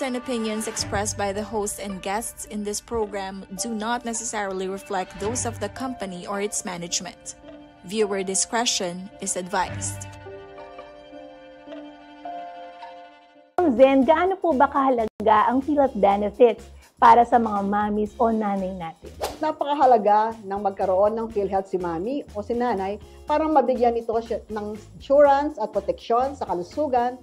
and opinions expressed by the host and guests in this program do not necessarily reflect those of the company or its management. Viewer discretion is advised. Zen, gaano po ba kahalaga ang PhilHealth benefits para sa mga mommies o nanay natin? Napakahalaga ng magkaroon ng PhilHealth si mami o si nanay para mabigyan ito ng insurance at proteksyon sa kalusugan.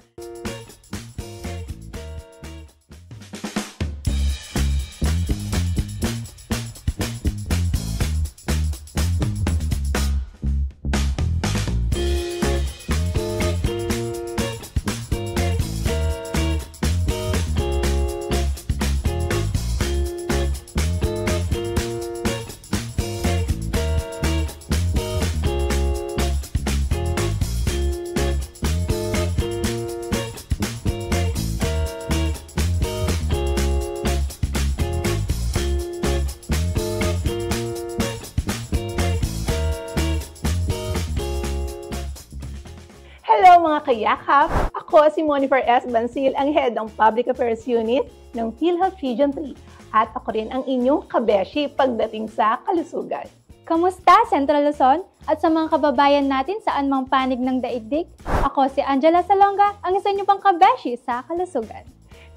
Hello mga kayakap! Ako si Monifer S. Bansil, ang Head ng Public Affairs Unit ng PhilHealth Region 3 at ako rin ang inyong kabeshi pagdating sa kalusugan. Kamusta, Central Luzon? At sa mga kababayan natin saan mang panig ng daigdig? Ako si Angela Salonga, ang isa niyo pang kabeshi sa kalusugan.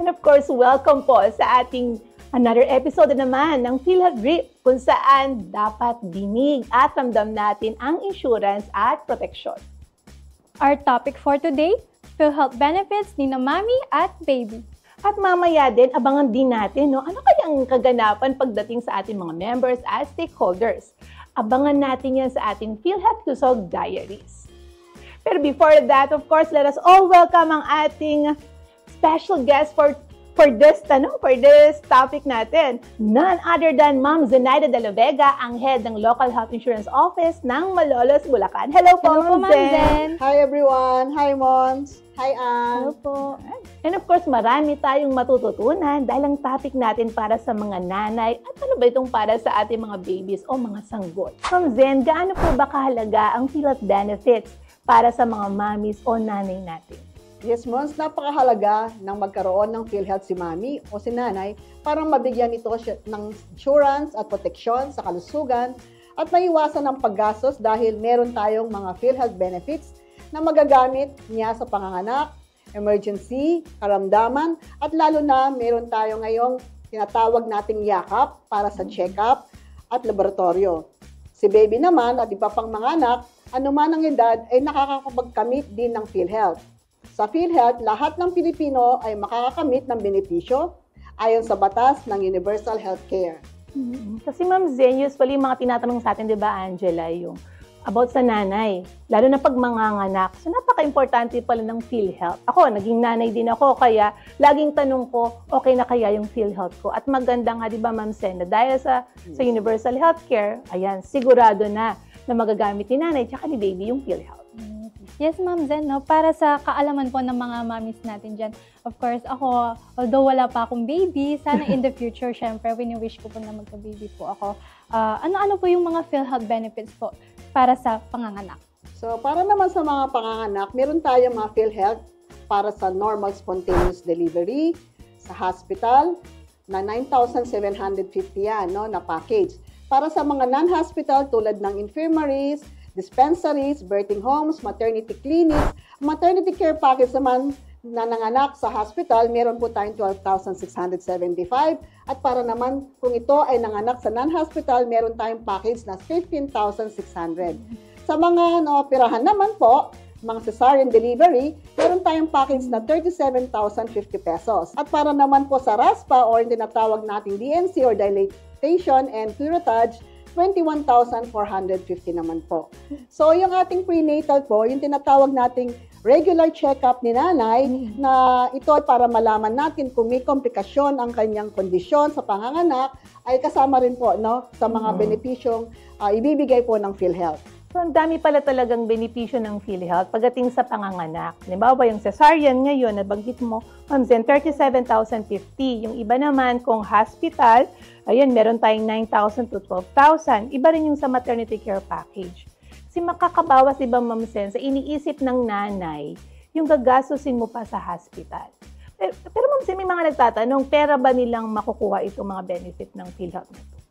And of course, welcome po sa ating another episode naman ng PhilHealth Brief kung saan dapat dinig at ramdam natin ang insurance at proteksyon. Our topic for today, PhilHealth benefits ni na mami at baby. At mamaya din, abangan din natin, ano kayang kaganapan pagdating sa ating mga members at stakeholders. Abangan natin yan sa ating PhilHealth Luzon Diaries. Pero before that, of course, let us all welcome ang ating special guest for this topic natin. None other than Ma'am Zenaida De La Vega, ang head ng Local Health Insurance Office ng Malolos, Bulacan. Hello po, Ma'am Zen! Hi everyone! Hi Mons! Hi Ann! Hello po! And of course, marami tayong matututunan dahil ang topic natin para sa mga nanay at ano ba itong para sa ating mga babies o mga sanggol. Ma'am Zen, gaano po ba kahalaga ang PhilHealth benefits para sa mga mommies o nanay natin? Yes, Mons, napakahalaga ng magkaroon ng PhilHealth si mami o si nanay para mabigyan ito ng insurance at proteksyon sa kalusugan at maiwasan ang paggastos dahil meron tayong mga PhilHealth benefits na magagamit niya sa panganganak, emergency, karamdaman at lalo na meron tayo ngayong tinatawag nating yakap para sa check-up at laboratorio. Si baby naman at iba pang mga anak, anuman ang edad ay nakakapagkamit din ng PhilHealth. Sa PhilHealth, lahat ng Pilipino ay makakakamit ng benepisyo ayon sa batas ng Universal Healthcare. Kasi Ma'am Zen, usually mga tinatanong sa atin, di ba Angela, yung about sa nanay, lalo na pag manganganak. So napaka-importante pala ng PhilHealth. Ako, naging nanay din ako, kaya laging tanong ko, okay na kaya yung PhilHealth ko? At maganda nga, di ba Ma'am Zen, na dahil sa Universal Healthcare, ayan, sigurado na magagamit ni nanay at ni baby yung PhilHealth. Yes, Ma'am Zen, no? Para sa kaalaman po ng mga mommies natin dyan, of course, ako, although wala pa akong baby, sana in the future, syempre, wini-wish ko po na magka-baby po ako. Ano-ano po yung mga PhilHealth benefits po para sa panganganak? So, para naman sa mga panganganak, meron tayong mga PhilHealth para sa normal spontaneous delivery, sa hospital, na 9,750 yan, no, na package. Para sa mga non-hospital tulad ng infirmaries, dispensaries, birthing homes, maternity clinics, maternity care package naman na nanganak sa hospital, meron po tayong 12,675. At para naman kung ito ay nanganak sa non-hospital, meron tayong package na 15,600. Sa mga naoperahan naman po, mga cesarean delivery, meron tayong package na 37,050 pesos. At para naman po sa RASPA or yung tinatawag nating DNC or dilatation and curettage, 21,450 naman po. So, yung ating prenatal po, yung tinatawag nating regular check-up ni nanay na ito ay para malaman natin kung may komplikasyon ang kanyang kondisyon sa panganganak ay kasama rin po no, sa mga benepisyong ibibigay po ng PhilHealth. So, ang dami pala talagang benepisyo ng PhilHealth pagdating sa panganganak. Halimbawa, yung cesarean ngayon, nabanggit mo, Ma'am Zen, 37,050. Yung iba naman, kung hospital, ayun, meron tayong 9,000 to 12,000. Iba rin yung sa maternity care package. Kasi makakabawas, diba, Ma'am Zen, sa iniisip ng nanay, yung gagastusin mo pa sa hospital. Pero ma'am, may mga nagtatanong, pera ba nilang makukuha itong mga benefit ng PhilHealth na ito?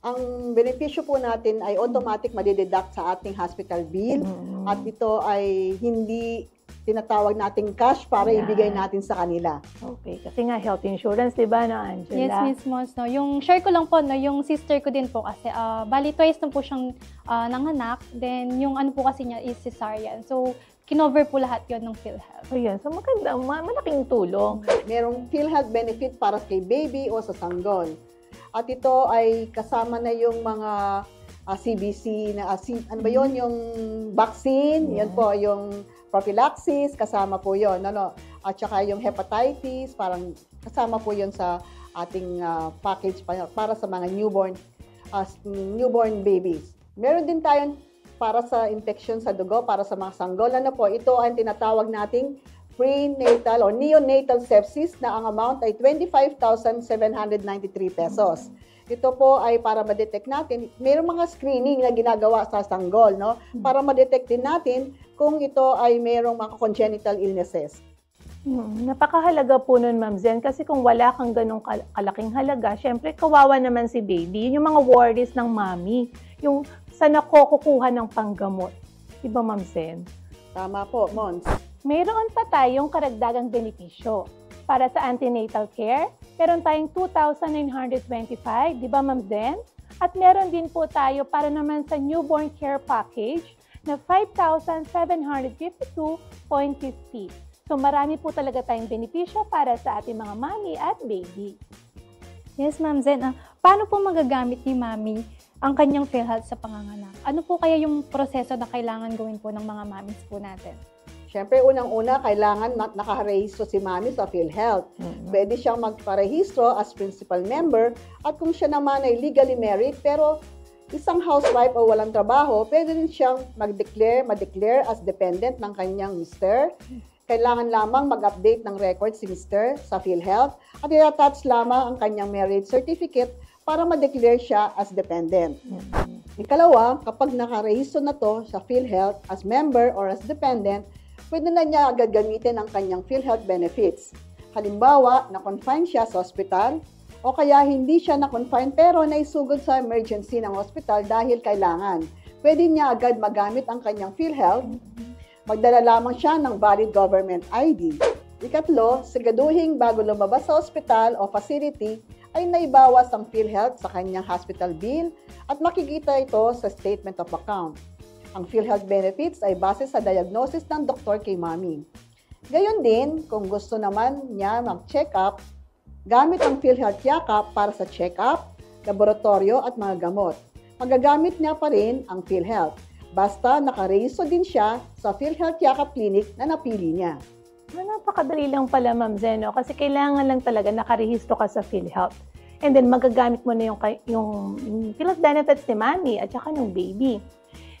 Ang benepisyo po natin ay automatic madideduct sa ating hospital bill at ito ay hindi tinatawag nating cash para ibigay natin sa kanila. Okay, kasi nga health insurance, di ba, no, Angela? Yes, Miss Mons, no. Yung share ko lang po, no, yung sister ko din po kasi bali twice na po siyang nanganak. Then yung ano po kasi niya is cesarean. So kinover po lahat yon ng PhilHealth. Ayan, so maganda, malaking tulong. Merong PhilHealth benefit para kay baby o sa sanggol. At ito ay kasama na yung mga CBC na ano ba yun, yung vaccine, yan po, yung prophylaxis, kasama po yun. Ano? At saka yung hepatitis, parang kasama po yun sa ating package para sa mga newborn babies. Meron din tayong para sa infection sa dugo, para sa mga sanggol. Ano po, ito ang tinatawag nating prenatal or neonatal sepsis na ang amount ay 25,793 pesos. Ito po ay para ma-detect natin, mayroong mga screening na ginagawa sa sanggol, no? Para ma-detect din natin kung ito ay mayroong mga congenital illnesses. Napakahalaga po nun, Ma'am Zen, kasi kung wala kang ganong kalaking halaga, syempre kawawa naman si baby. Yun yung mga worries ng mommy, yung sa nakukuha ng panggamot. Diba, Ma'am Zen? Tama po, Mons. Mayroon pa tayong karagdagang benepisyo. Para sa antenatal care, meron tayong 2,925, di ba, Ma'am Zen? At meron din po tayo para naman sa newborn care package na 5,752.50. So marami po talaga tayong benepisyo para sa ating mga mami at baby. Yes, Ma'am Zen. Paano po magagamit ni Mami ang kanyang PhilHealth sa panganganak? Ano po kaya yung proseso na kailangan gawin po ng mga mamis po natin? Siyempre, unang-una, kailangan nakarehistro si Mami sa PhilHealth. Pwede siyang magparehistro as principal member at kung siya naman ay legally married pero isang housewife o walang trabaho, pwede rin siyang ma-declare as dependent ng kanyang mister. Kailangan lamang mag-update ng record si mister sa PhilHealth at i-attach lamang ang kanyang marriage certificate para ma-declare siya as dependent. Ikalawa, kapag nakarehistro na to sa PhilHealth as member or as dependent, pwede na niya agad gamitin ang kanyang PhilHealth benefits. Halimbawa, na-confine siya sa hospital o kaya hindi siya na-confine pero naisugod sa emergency ng hospital dahil kailangan. Pwede niya agad magamit ang kanyang PhilHealth. Magdala lamang siya ng valid government ID. Ikatlo, siguraduhin bago lumabas sa hospital o facility ay naibawas ang PhilHealth sa kanyang hospital bill at makikita ito sa statement of account. Ang PhilHealth benefits ay base sa diagnosis ng doktor kay Mami. Gayon din, kung gusto naman niya mag-check up, gamit ang PhilHealth Yakap para sa check-up, laboratorio at mga gamot. Magagamit niya pa rin ang PhilHealth. Basta nakarehistro din siya sa PhilHealth Yakap Clinic na napili niya. Napakadali lang pala, Ma'am Zeno, kasi kailangan lang talaga nakarehistro ka sa PhilHealth. And then magagamit mo na yung PhilHealth benefits ni Mami at saka ng baby.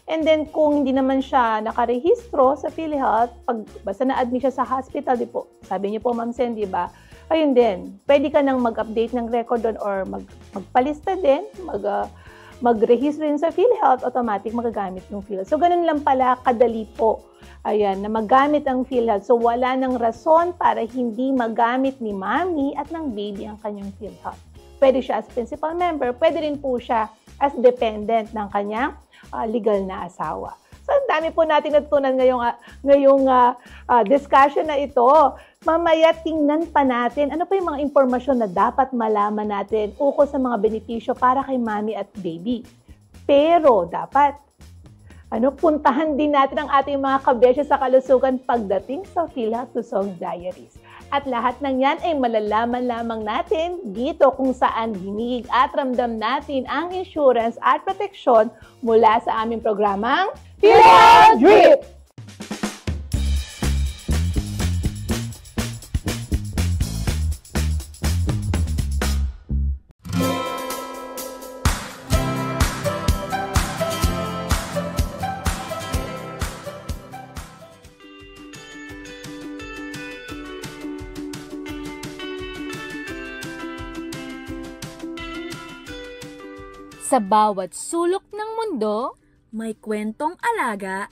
And then, kung hindi naman siya nakarehistro sa PhilHealth, basta na-admit siya sa hospital, di po, sabi niyo po, Ma'am Sen, di ba? Ayun din, pwede ka nang mag-update ng record doon or magpalista din, mag-register rin sa PhilHealth, automatic magagamit ng PhilHealth. So, ganun lang pala, kadali po, ayan, na magamit ang PhilHealth. So, wala nang rason para hindi magamit ni Mami at ng baby ang kanyang PhilHealth. Pwede siya as principal member, pwede rin po siya as dependent ng kanyang legal na asawa. So, ang dami po natin natutunan ngayong discussion na ito. Mamaya, tingnan pa natin ano pa yung mga impormasyon na dapat malaman natin ukol sa mga benepisyo para kay Mami at baby. Pero, dapat, puntahan din natin ang ating mga kabesya sa kalusugan pagdating sa PhilHealth Lusog Diaries. At lahat ng yan ay malalaman lamang natin dito kung saan hinig at ramdam natin ang insurance at proteksyon mula sa aming programang PhilHealth Drip! Sa bawat sulok ng mundo, may kwentong alaga,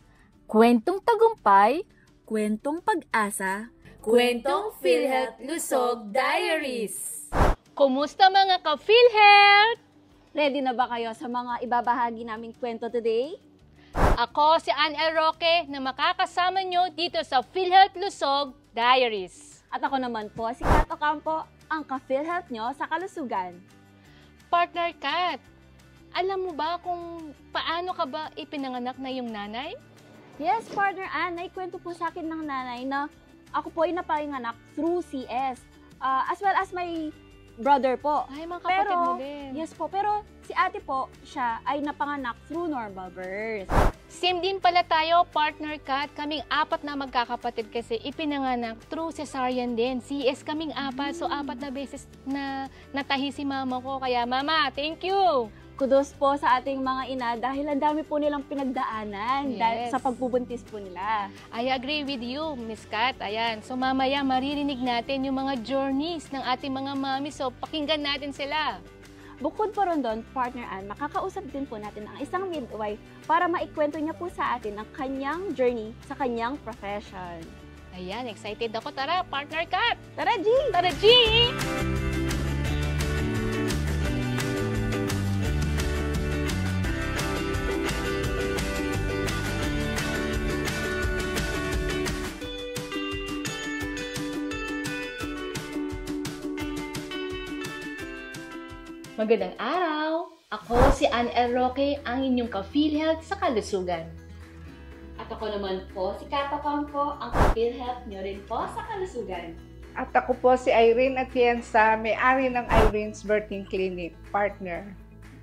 kwentong tagumpay, kwentong pag-asa, Kwentong PhilHealth Lusog Diaries. Kumusta mga ka-PhilHealth? Ready na ba kayo sa mga ibabahagi naming kwento today? Ako si Ann L. Roque na makakasama nyo dito sa PhilHealth Lusog Diaries. At ako naman po, si Kat Ocampo, ang ka-PhilHealth nyo sa kalusugan. Partner Kat, alam mo ba kung paano ka ba ipinanganak na yung nanay? Yes, partner Ann, naikwento po sa akin ng nanay na ako po ay napanganak through CS. As well as my brother po. Ay, mga kapatid mo Pero, din. yes po, pero si ate po, siya ay napanganak through normal birth. Same din pala tayo, partner Kat. Kaming apat na magkakapatid kasi ipinanganak through cesarean din. CS kaming apat, so apat na beses na natahi si mama ko. Kaya mama, thank you! Kudos po sa ating mga ina dahil ang dami po nilang pinagdaanan dahil Yes. sa pagbubuntis po nila. I agree with you, Miss Kat. Ayan. So mamaya maririnig natin yung mga journeys ng ating mga mami. So pakinggan natin sila. Bukod po ron doon, partner Ann, makakausap din po natin ang isang midwife para maikwento niya po sa atin ang kanyang journey sa kanyang profession. Ayan, excited ako. Tara, partner Kat! Tara, G! Tara, G! Magandang araw! Ako si Ann L. Roque, ang inyong ka-PhilHealth sa kalusugan. At ako naman po, si Kat Ocampo, ang ka-PhilHealth nyo rin po sa kalusugan. At ako po si Irene Atienza, may-ari ng Irene's Birthing Clinic, partner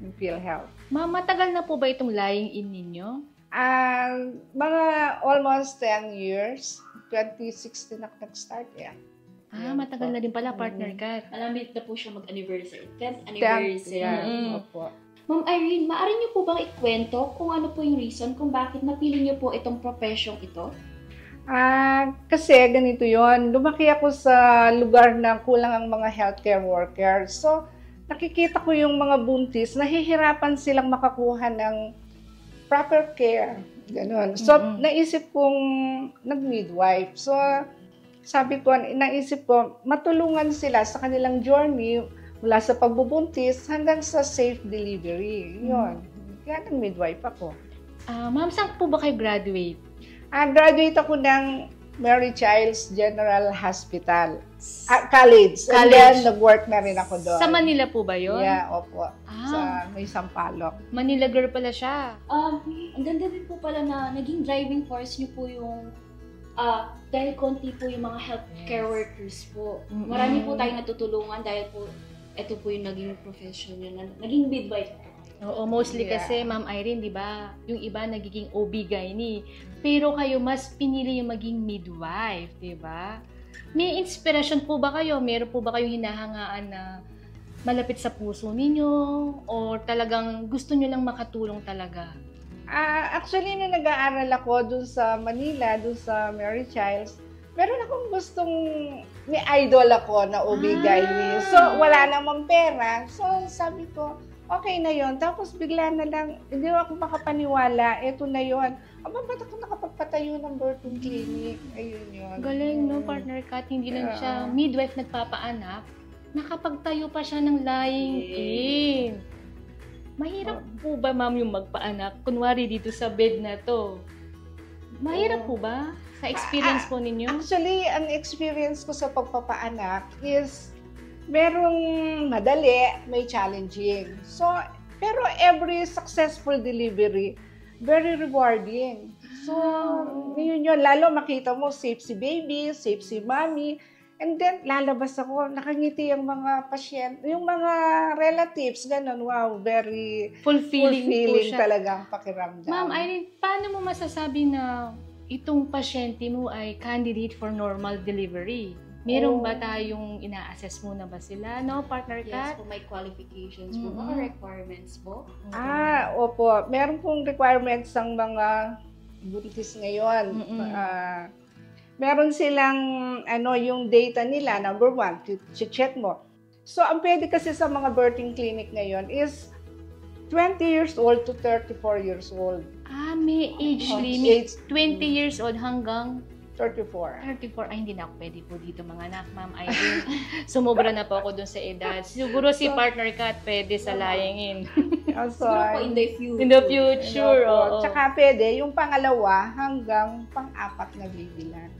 ng PhilHealth. Ma'am, matagal na po ba itong lying in ninyo? Mga almost 10 years, 2016 ako nag-start yan. Matagal na din pala, partner Kat. Malapit na po siya mag-anniversary. 10th 10th, anniversary. yan. Opo. Ma'am Irene, maaari niyo po bang ikwento kung ano po yung reason kung bakit napili niyo po itong profession ito? Kasi ganito yon. Lumaki ako sa lugar na kulang ang mga healthcare workers. So, nakikita ko yung mga buntis, nahihirapan silang makakuha ng proper care. Ganon. So, naisip kong nag-midwife. So, sabi ko, naisip ko, matulungan sila sa kanilang journey mula sa pagbubuntis hanggang sa safe delivery. Yun. Kaya nag-midwife ako. Ma'am, saan po ba kayo graduate? Graduate ako ng Mary Childs General Hospital. College. And then, nag-work na rin ako doon. Sa Manila po ba yun? Yeah, opo. Sa may Sampaloc. Manila girl pala siya. Ang ganda din po pala na naging driving force niyo po yung dahil konti po yung mga healthcare workers po. Marami po tayong natutulungan dahil po ito po yung naging profession niyo, naging midwife po. Oo, mostly kasi, Ma'am Irene, di ba, yung iba nagiging OB-GYN. Pero kayo, mas pinili yung maging midwife, di ba? May inspiration po ba kayo? Meron po ba kayong hinahangaan na malapit sa puso ninyo? O talagang gusto nyo lang makatulong talaga? Actually, nung nag-aaral ako dun sa Manila, dun sa Mary Childs, meron akong gustong, may idol ako na OB-GYN. So, wala namang pera. So, sabi ko, okay na yon. Tapos bigla na lang, hindi ako makapaniwala, eto na yon. Aba, ba't ako nakapagpatayo ng birthing clinic? Ayun yun. Galing, no, partner Kat? Hindi lang siya midwife nagpapaanak, nakapagtayo pa siya ng lying in. Mahirap po ba, ma'am, yung magpaanak? Kunwari dito sa bed na to. Mahirap po ba? Sa experience po ninyo? Actually, ang experience ko sa pagpapaanak is merong madali, may challenging. So, pero every successful delivery, very rewarding. So, yun yun. Lalo makita mo, safe si baby, safe si mommy. And then, lalabas ako, nakangiti yung mga pasyente, yung mga relatives, ganun. Wow, very Fulfilling po siya. talagang pakiramdam. Ma'am Irene, paano mo masasabi na itong pasyente mo ay candidate for normal delivery? Meron ba tayong ina-assess muna ba sila, no, partner Yes Kat? po, may qualifications po, mga requirements po. Opo. Meron pong requirements ang mga buntis ngayon. Meron silang, yung data nila, number 1, check mo. So, ang pwede kasi sa mga birthing clinic ngayon is 20 years old to 34 years old. May age limit. 20 years old hanggang 34. 34, ay hindi na ako pwede po dito mga anak, Ma'am Irene. Sumobra na po ako dun sa edad. Siguro si partner Kat pwede sa lying in. Siguro po in the future. In the future, oo. Tsaka pwede, yung pangalawa hanggang pang-apat na baby lang.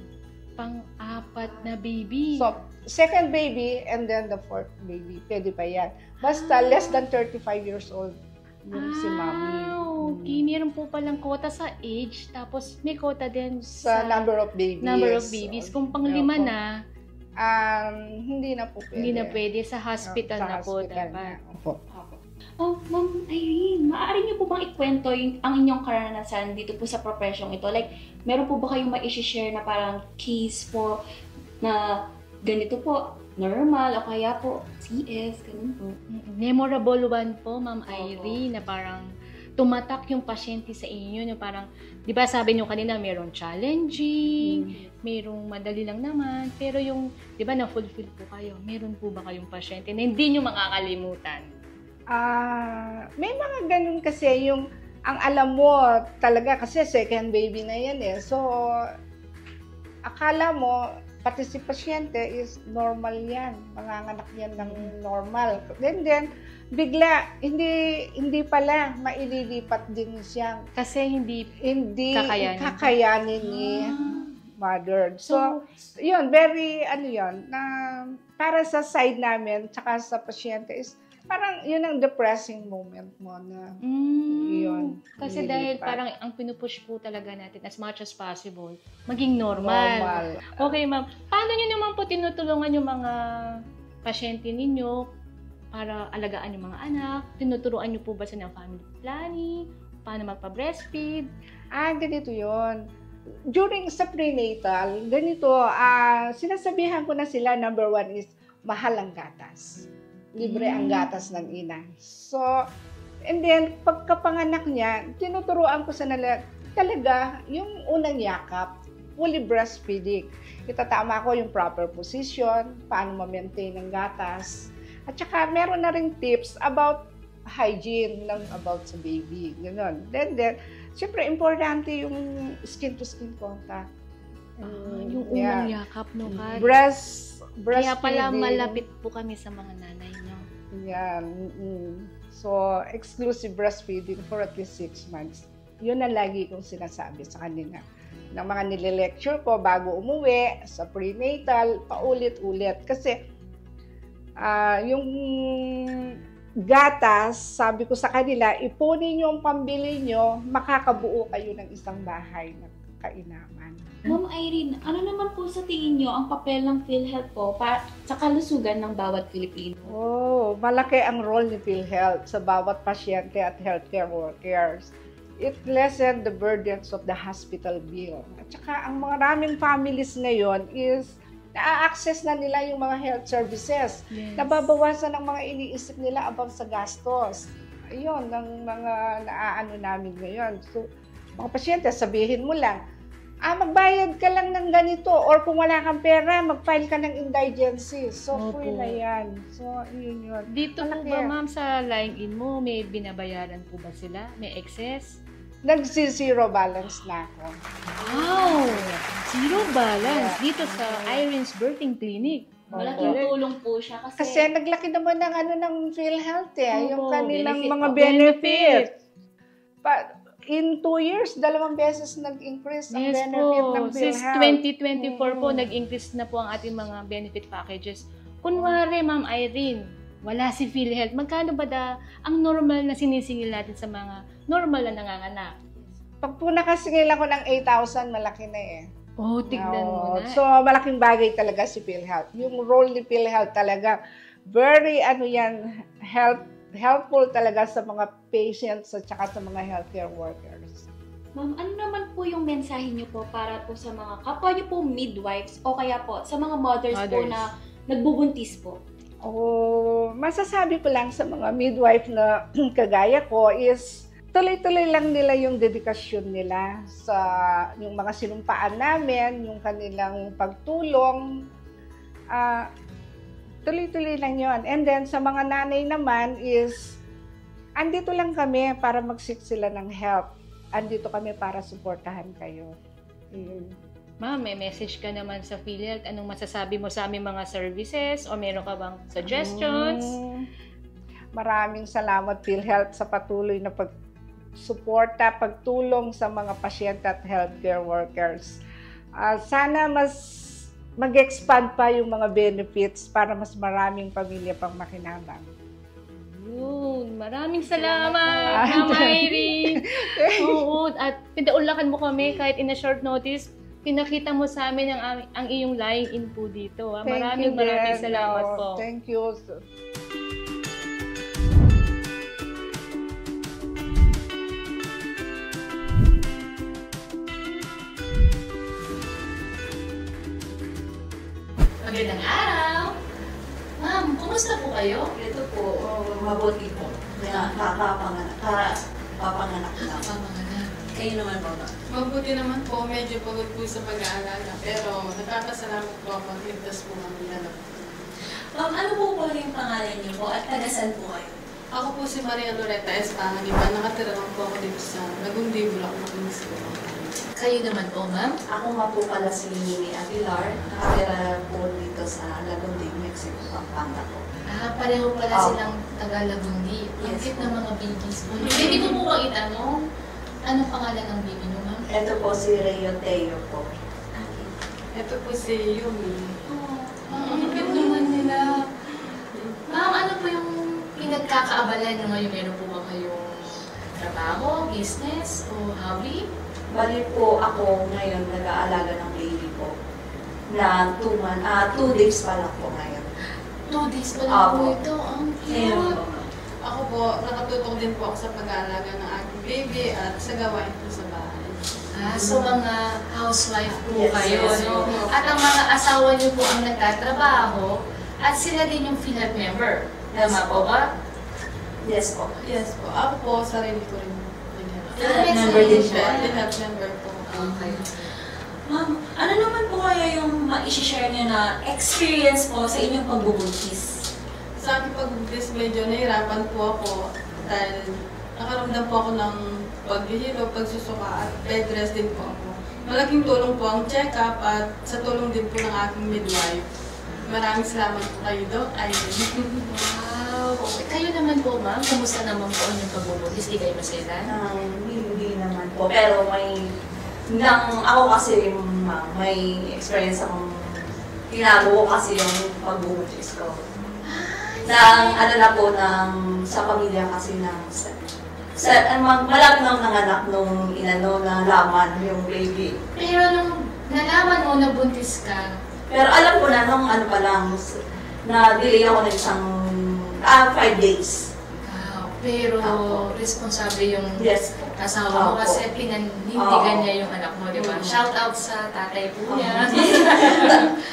Pang-apat na baby. So, second baby and then the fourth baby. Pwede pa yan. Basta less than 35 years old yung si mommy. Okay. Meron po palang quota sa age, tapos may quota din Sa number of babies. number of babies. Kung pang-5 na, hindi na po pwede. hindi na pwede. Sa hospital Sa na po hospital dapat. na. Opo. Oh, Ma'am Irene, maaari niyo po bang ikwento ang inyong karanasan dito po sa profession ito? Like, meron po ba kayong ma-share na parang case po na ganito po, normal, o kaya po, CS, ganun po? Memorable one po, Ma'am Irene, na parang tumatak yung pasyente sa inyo, na parang, di ba sabi niyo kanina, merong challenging, merong madali lang naman, pero yung, di ba, na-fulfill po kayo, meron po ba kayong pasyente na hindi niyo makakalimutan? May mga ganun kasi yung ang alam mo talaga kasi second baby na yan eh. So, akala mo pati si pasyente is normal yan. Manganganak yan ng normal. Then bigla, hindi pala, maililipat din siya. Kasi hindi kakayanin ni mother. So, yun, very, na para sa side namin, tsaka sa pasyente is, parang yun ang depressing moment mo na yun. Kasi dahil parang ang pinupush po talaga natin as much as possible, maging normal. Okay, ma'am. Paano nyo naman po tinutulungan yung mga pasyente ninyo para alagaan yung mga anak? Tinuturuan nyo po ba sa ng family planning? Paano magpa-breastfeed? Ganito yun. During sa prenatal, ganito, sinasabihan ko na sila, number 1 is mahal ang gatas. Libre ang gatas ng ina. So, and then, pagkapanganak niya, tinuturuan ko sa nila, talaga, yung unang yakap, fully breastfeeding. Itatama ko yung proper position, paano ma-maintain ang gatas. At saka, meron na rin tips about hygiene lang about sa baby. Ganon. Then, syempre, importante yung skin-to-skin contact. Yung unang yakap, no, Kat? Breastfeeding. Kaya pala malapit po kami sa mga nanay, no? Yan. So, exclusive breastfeeding for at least 6 months. Yun ang lagi kong sinasabi sa kanila. Ng mga nile-lecture ko bago umuwi, sa prenatal, paulit-ulit. Kasi, yung gatas, sabi ko sa kanila, ipunin nyo ang pambili nyo, makakabuo kayo ng isang bahay na kainaman. Ma'am Irene, ano naman po sa tingin nyo ang papel ng PhilHealth po sa kalusugan ng bawat Pilipino? Malaki ang role ni PhilHealth sa bawat pasyente at healthcare workers. It lessened the burdens of the hospital bill. At saka ang maraming families ngayon is na-access na nila yung mga health services. Yes. Nababawasan ang mga iniisip nila about sa gastos. Ayun, ng mga naaano namin ngayon. So, mga pasyente, sabihin mo lang, magbayad ka lang ng ganito or kung wala kang pera, mag-file ka ng indigency. So, free na yan. So, yun. Dito po ba, ma'am, sa lying-in mo, may binabayaran po ba sila? May excess? Nagsi-zero balance na ako. Wow! Zero balance dito sa Irene's Birthing Clinic. Malaking tulong po siya kasi naglaki naman ng PhilHealth yung kanilang mga benefits. In 2 years, 2 beses nag-increase ang benefit ng PhilHealth. Since 2024 po, nag-increase na po ang ating mga benefit packages. Kunwari, Ma'am Irene, wala si PhilHealth, magkano ba ang normal na sinisingil natin sa mga normal na nanganganak? Pag po nakasingil ako ng 8,000, malaki na eh. Tignan mo na. So, malaking bagay talaga si PhilHealth. Yung role ni PhilHealth talaga, very, helpful talaga sa mga patients at saka sa mga healthcare workers. Ma'am, ano naman po yung mensahe niyo po para po sa mga kapwa niyo po midwives o kaya po sa mga mothers. Po na nagbubuntis po? Masasabi ko lang sa mga midwife na kagaya ko is tuloy-tuloy lang nila yung dedikasyon nila sa yung mga sinumpaan namin, yung kanilang pagtulong. Tuloy-tuloy lang yon. And then, sa mga nanay naman is, andito lang kami para mag-seek sila ng help. Andito kami para suportahan kayo. Ma'am, may message ka naman sa PhilHealth. Anong masasabi mo sa aming mga services? O meron ka bang suggestions? Maraming salamat PhilHealth sa patuloy na pagsuporta, pagtulong sa mga pasyente at healthcare workers. Sana mas mag-expand pa yung mga benefits para mas maraming pamilya pang makinabang. Yun. Maraming salamat, Ma'am Irene. Oo, at pinaunlakan mo kami kahit in a short notice. Pinakita mo sa amin ang iyong lying-in po dito. Maraming salamat po. Thank you. Magandang araw! Ma'am, kumusta po kayo? Ito po, mabuti po. Papanganak lang. Kayo naman po ba? Mabuti naman po, medyo pagod po sa pag-aalala. Pero nagpapasalamat po ako, ligtas po kami dalawa. Ma'am, ano po po yung pangalan niyo po at tagasan po kayo? Ako po si Maria Loretta Espanganiban. Nakatira lang po ako dito sa Lagundi, Bulacan, Mexico. Kayo naman po, ma'am? Ako nga po pala si Mimi Aguilar. Nakatira po dito sa Lagundi, Mexico, Pampanga po. Pareho pala silang taga-Lagundi. Ang cute ng mga babies po. Pwede ko po bang itanong, anong pangalan ng baby niyo, ma'am? Ito po si Rayo Teo po. Ito po si Yumi. Ang cute naman nila. Ma'am, ano po yung pinagkakaabalan niyo ngayon? Meron po ba kayong trabaho, business, o hobby? Bali po ako ngayon nag-aalaga ng baby po. Na 2 days pa lang po ngayon. 2 days pa lang po ito. Ang cute. Ako po, nakatutok din po ako sa pag-aalaga ng aking baby at sa gawain po sa bahay. So mga housewife po Yes, kayo, yes, no? yes. At ang mga asawa niyo po ang nagtatrabaho at sila din yung PhilHealth member. Tama po ba? Yes po. Yes po. Ako po, sarili ko rin. Member din po. PhilHealth member po. Okay. Ma'am, ano naman po kaya yung ma-share niyo na experience po sa inyong pagbubuntis? Sa aking pagbubuntis, medyo nahirapan po ako dahil nakaramdam po ako ng paghihilo, pagsusuka at bed rest din po ako. Malaking tulong po ang check-up at sa tulong din po ng aking midwife. Maraming salamat po kayo, Doc Irene. Wow. Okay. Kayo naman po, ma'am, kumusta naman po ang inyong pagbubuntis? Di kayo maselan? Hindi naman po. Pero ako kasi may experience akong tinago ko kasi yung pagbubuntis ko. Sa pamilya kasi malapit nang nanganak nung laman yung baby. Pero nung nalaman mo na buntis ka, pero alam ko na nung na-delay ako ng 5 days. pero responsable yung Yes po. asawa mo kasi pinanindigan niya yung anak mo, di ba? Shout out sa tatay po niya.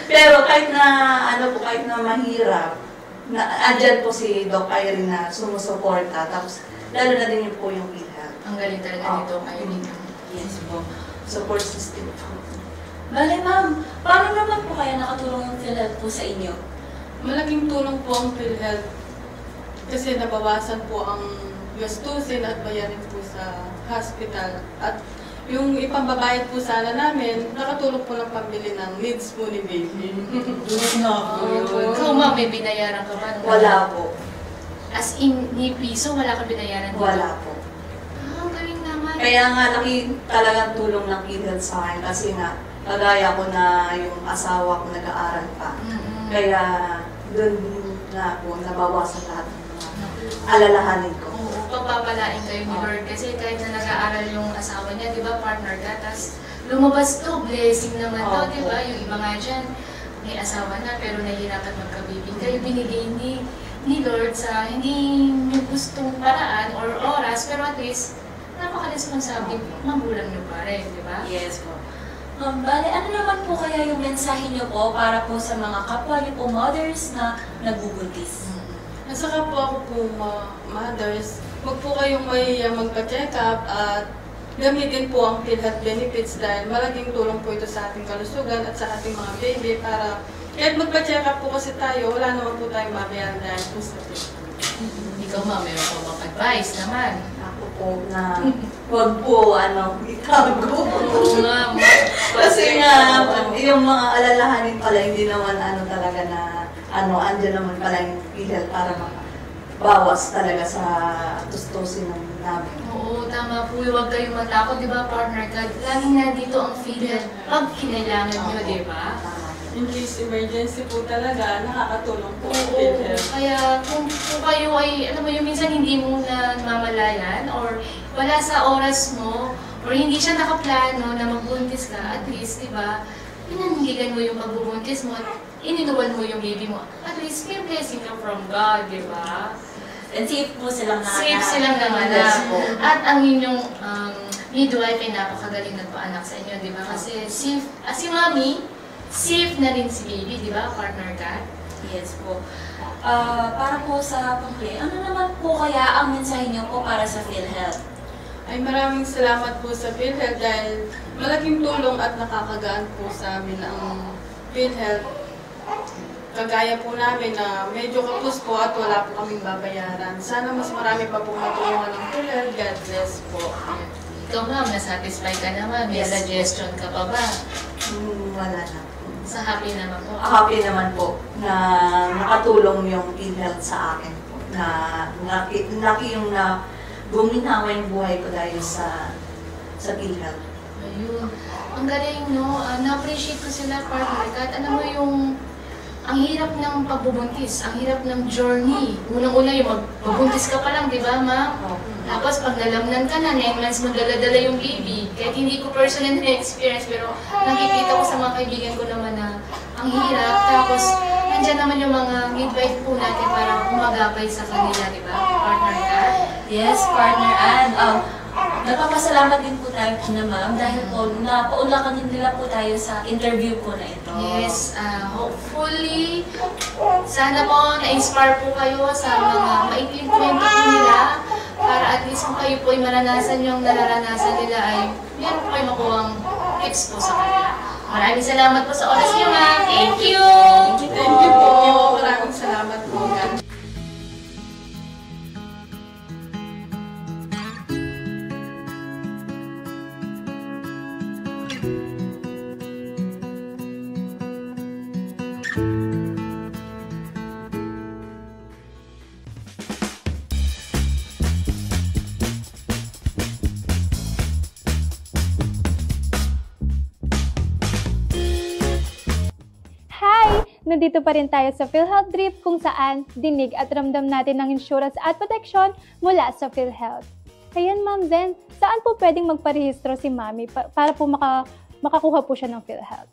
Pero kahit na mahirap, andyan po si Doc Irene na sumusuporta, tapos lalo na din po yung PhilHealth. Ang galing talaga nito kayo dito. Yes po. Support system po. Bale ma'am, paano naman po kaya nakatulong yung PhilHealth po sa inyo? Malaking tulong po ang PhilHealth kasi nabawasan po ang gastusin at bayarin po sa hospital. At yung ipambabayad po sana namin, nakatulong po ng pambili ng needs po ni baby. Ikaw ma'am, may binayaran ka ba? Wala po. As in, ni piso, wala ka binayaran dito? Wala po. Ang galing naman. Kaya nga talagang tulong ng PhilHealth sa akin kasi nga, kagaya ko na yung asawa ko nag-aaral pa. Kaya doon na po nabawasan lahat ng mga alalahanin ko. Oo, pagpapalain kayo ni Lord kasi kahit na nag-aaral yung asawa niya, di ba, partner ka, tapos lumabas to, blessing naman to, di ba? Yung iba nga dyan, may asawa na pero nahihirapan magka-baby. Kayo binigay ni Lord sa hindi yung gustong paraan or oras, pero at least napaka-responsable magulang niyo pa rin, di ba? Yes po. Bale, ano naman po kaya yung mensahe niyo po para po sa mga kapwa niyo po mothers na nagbubuntis? Nasaka po ako po mothers, huwag po kayong mahiya magpa-check up at gamitin po ang PhilHealth benefits dahil malaking tulong po ito sa ating kalusugan at sa ating mga baby para kahit magpa-check up po kasi tayo, wala naman po tayong mabayaran dahil po sa PhilHealth. Ikaw ma'am, meron po bang advice naman? Ako po na wag po itago. Oo nga, Kasi nga, yung mga alalahanin pala, hindi naman talaga na andyan naman pala yung PhilHealth para makabawas talaga sa tustusin ng namin. Oo, tama po. Huwag kayong matakot, di ba, partner ka? Laging nandito ang PhilHealth pag kinailangan nyo, di ba? In case emergency po talaga, nakakatulong po ang Oo, PhilHealth. kaya kung kayo ay, alam mo yung minsan hindi mo na mamalayan or wala sa oras mo or hindi siya nakaplano na magbuntis ka, at least, di ba, pinanhigan mo yung pagbubuntis mo at ininuwan mo yung baby mo. At least, may blessing ka from God, di ba? And safe po silang nanganak. Safe silang nanganak. At ang inyong midwife ay napakagaling nagpaanak sa inyo, di ba? Kasi safe, si Mami, safe na rin si baby, di ba, partner ka? Yes po. Para po sa panghuli, ano naman po kaya ang mensahe niyo po para sa PhilHealth? Ay maraming salamat po sa PhilHealth dahil malaking tulong at nakakagaan po sa amin ang PhilHealth. Kagaya po namin na medyo kapos po at wala po kaming babayaran. Sana mas marami pa po matulungan ng PhilHealth. God bless po. Ikaw ma'am, na-satisfy ka naman? May suggestion ka pa ba? Wala na. Sa happy naman po? Happy naman po na nakatulong yung PhilHealth sa akin po. Na laki yung na guminawa yung buhay ko dahil sa PhilHealth. Ayun. Ang galing, no? Na-appreciate ko sila, partner ka. At alam mo yung ang hirap ng pagbubuntis, ang hirap ng journey. Unang-una yung magbubuntis ka pa lang, di ba, ma'am? Tapos pag nalamnan ka na, 9 months mo dala-dala yung baby. Kahit hindi ko personal na experience, pero nakikita ko sa mga kaibigan ko naman na ang hirap. Tapos, nandiyan naman yung mga midwife po natin para umagapay sa kanila, di ba? Partner ka? Yes, partner Ann. Nagpapasalamat din po tayo na ma'am dahil po napaunlakan din nila po tayo sa interview po na ito. Yes, hopefully, sana po na-inspire po kayo sa mga maikling kwento po nila para at least kung kayo po ay maranasan yung nararanasan nila ay meron po kayo makuhang tips po sa kanila. Maraming salamat po sa oras niyo, ma'am. Thank you! Thank you po. Maraming salamat po. Nandito pa rin tayo sa PhilHealth Drift kung saan dinig at ramdam natin ng insurance at protection mula sa PhilHealth. Ayan, Ma'am Zen, saan po pwedeng magparehistro si Mami para po makakuha po siya ng PhilHealth?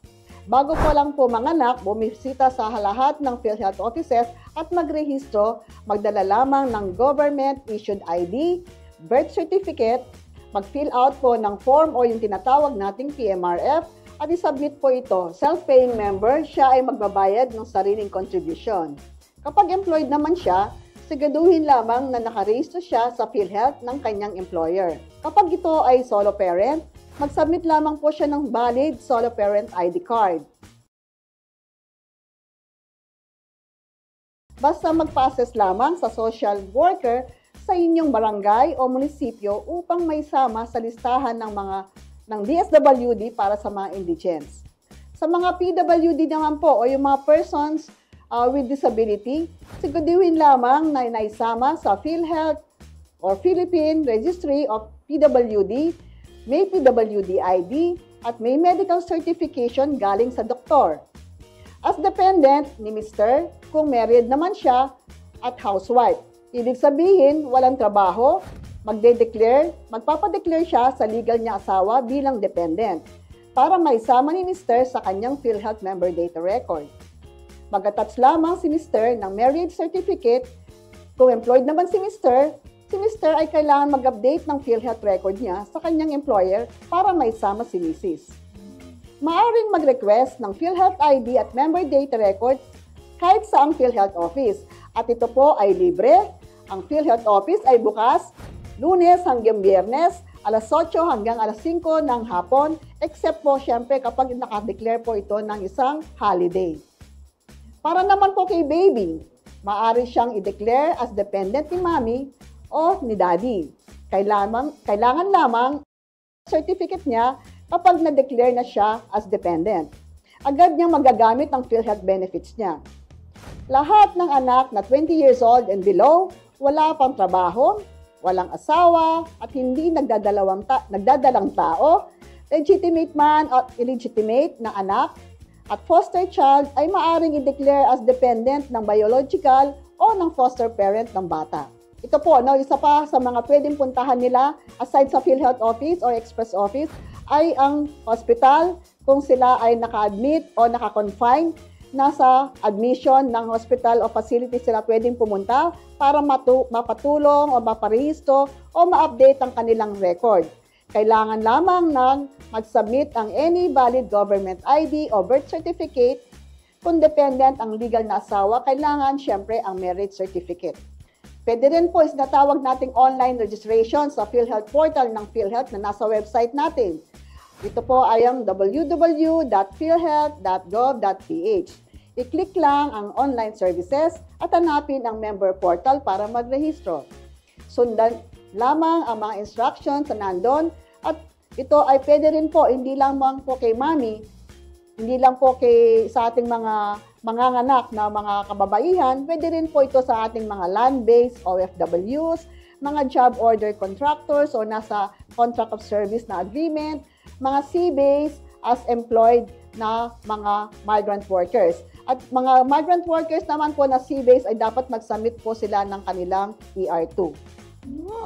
Bago po lang po manganak, bumisita sa lahat ng PhilHealth offices at magrehistro, magdala lamang ng government-issued ID, birth certificate, mag-fill out po ng form o yung tinatawag nating PMRF, at isubmit po ito. Self-paying member, siya ay magbabayad ng sariling contribution. Kapag employed naman siya, siguraduhin lamang na nakarehistro siya sa PhilHealth ng kanyang employer. Kapag ito ay solo parent, mag-submit lamang po siya ng valid solo parent ID card. Basta mag-process lamang sa social worker sa inyong barangay o munisipyo upang maisama sa listahan ng DSWD para sa mga indigents. Sa mga PWD naman po o yung mga persons with disability, siguraduhin lamang na naisama sa PhilHealth or Philippine Registry of PWD, may PWD ID at may medical certification galing sa doktor. As dependent ni Mr. kung married naman siya at housewife. Ibig sabihin, walang trabaho, magpapadeclare siya sa legal niya asawa bilang dependent para maisama ni Mr. sa kanyang PhilHealth member data record. Mag-attach lamang si Mr. ng marriage certificate. Kung employed naman si Mr. ay kailangan mag-update ng PhilHealth record niya sa kanyang employer para maisama si Mrs. Maaaring mag-request ng PhilHealth ID at member data record kahit sa ang PhilHealth office. At ito po ay libre. Ang PhilHealth office ay bukas Lunes hanggang Biyernes, alas 8 hanggang alas 5 ng hapon, except po siyempre kapag nakadeclare po ito ng isang holiday. Para naman po kay baby, maaari siyang i-declare as dependent ni mommy o ni daddy. Kailangan lamang certificate niya kapag na-declare na siya as dependent. Agad niyang magagamit ang PhilHealth benefits niya. Lahat ng anak na 20 years old and below, wala pang trabaho, walang asawa, at hindi nagdadalang tao, legitimate man o illegitimate na anak, at foster child ay maaring i-declare as dependent ng biological o ng foster parent ng bata. Ito po, isa pa sa mga pwedeng puntahan nila aside sa PhilHealth office or express office ay ang hospital kung sila ay naka-admit o naka-confine. Nasa admission ng hospital o facility sila pwedeng pumunta para mapatulong o maparehistro o ma-update ang kanilang record. Kailangan lamang ng mag-submit ang any valid government ID o birth certificate. Kung dependent ang legal na asawa, kailangan syempre ang marriage certificate. Pwede rin po isinatawag nating online registration sa PhilHealth portal ng PhilHealth na nasa website natin. Ito po ay ang www.philhealth.gov.ph. I-click lang ang online services at hanapin ang member portal para magrehistro. Sundan lamang ang mga instructions na nandun at ito ay pwede rin po, hindi lamang po kay mami, hindi lang po sa ating mga manganganak na mga kababaihan, pwede rin po ito sa ating mga land-based OFWs, mga job order contractors o nasa contract of service na agreement, mga sea-based as employed na mga migrant workers. At mga migrant workers naman po na sea-based ay dapat mag-submit po sila ng kanilang ER2.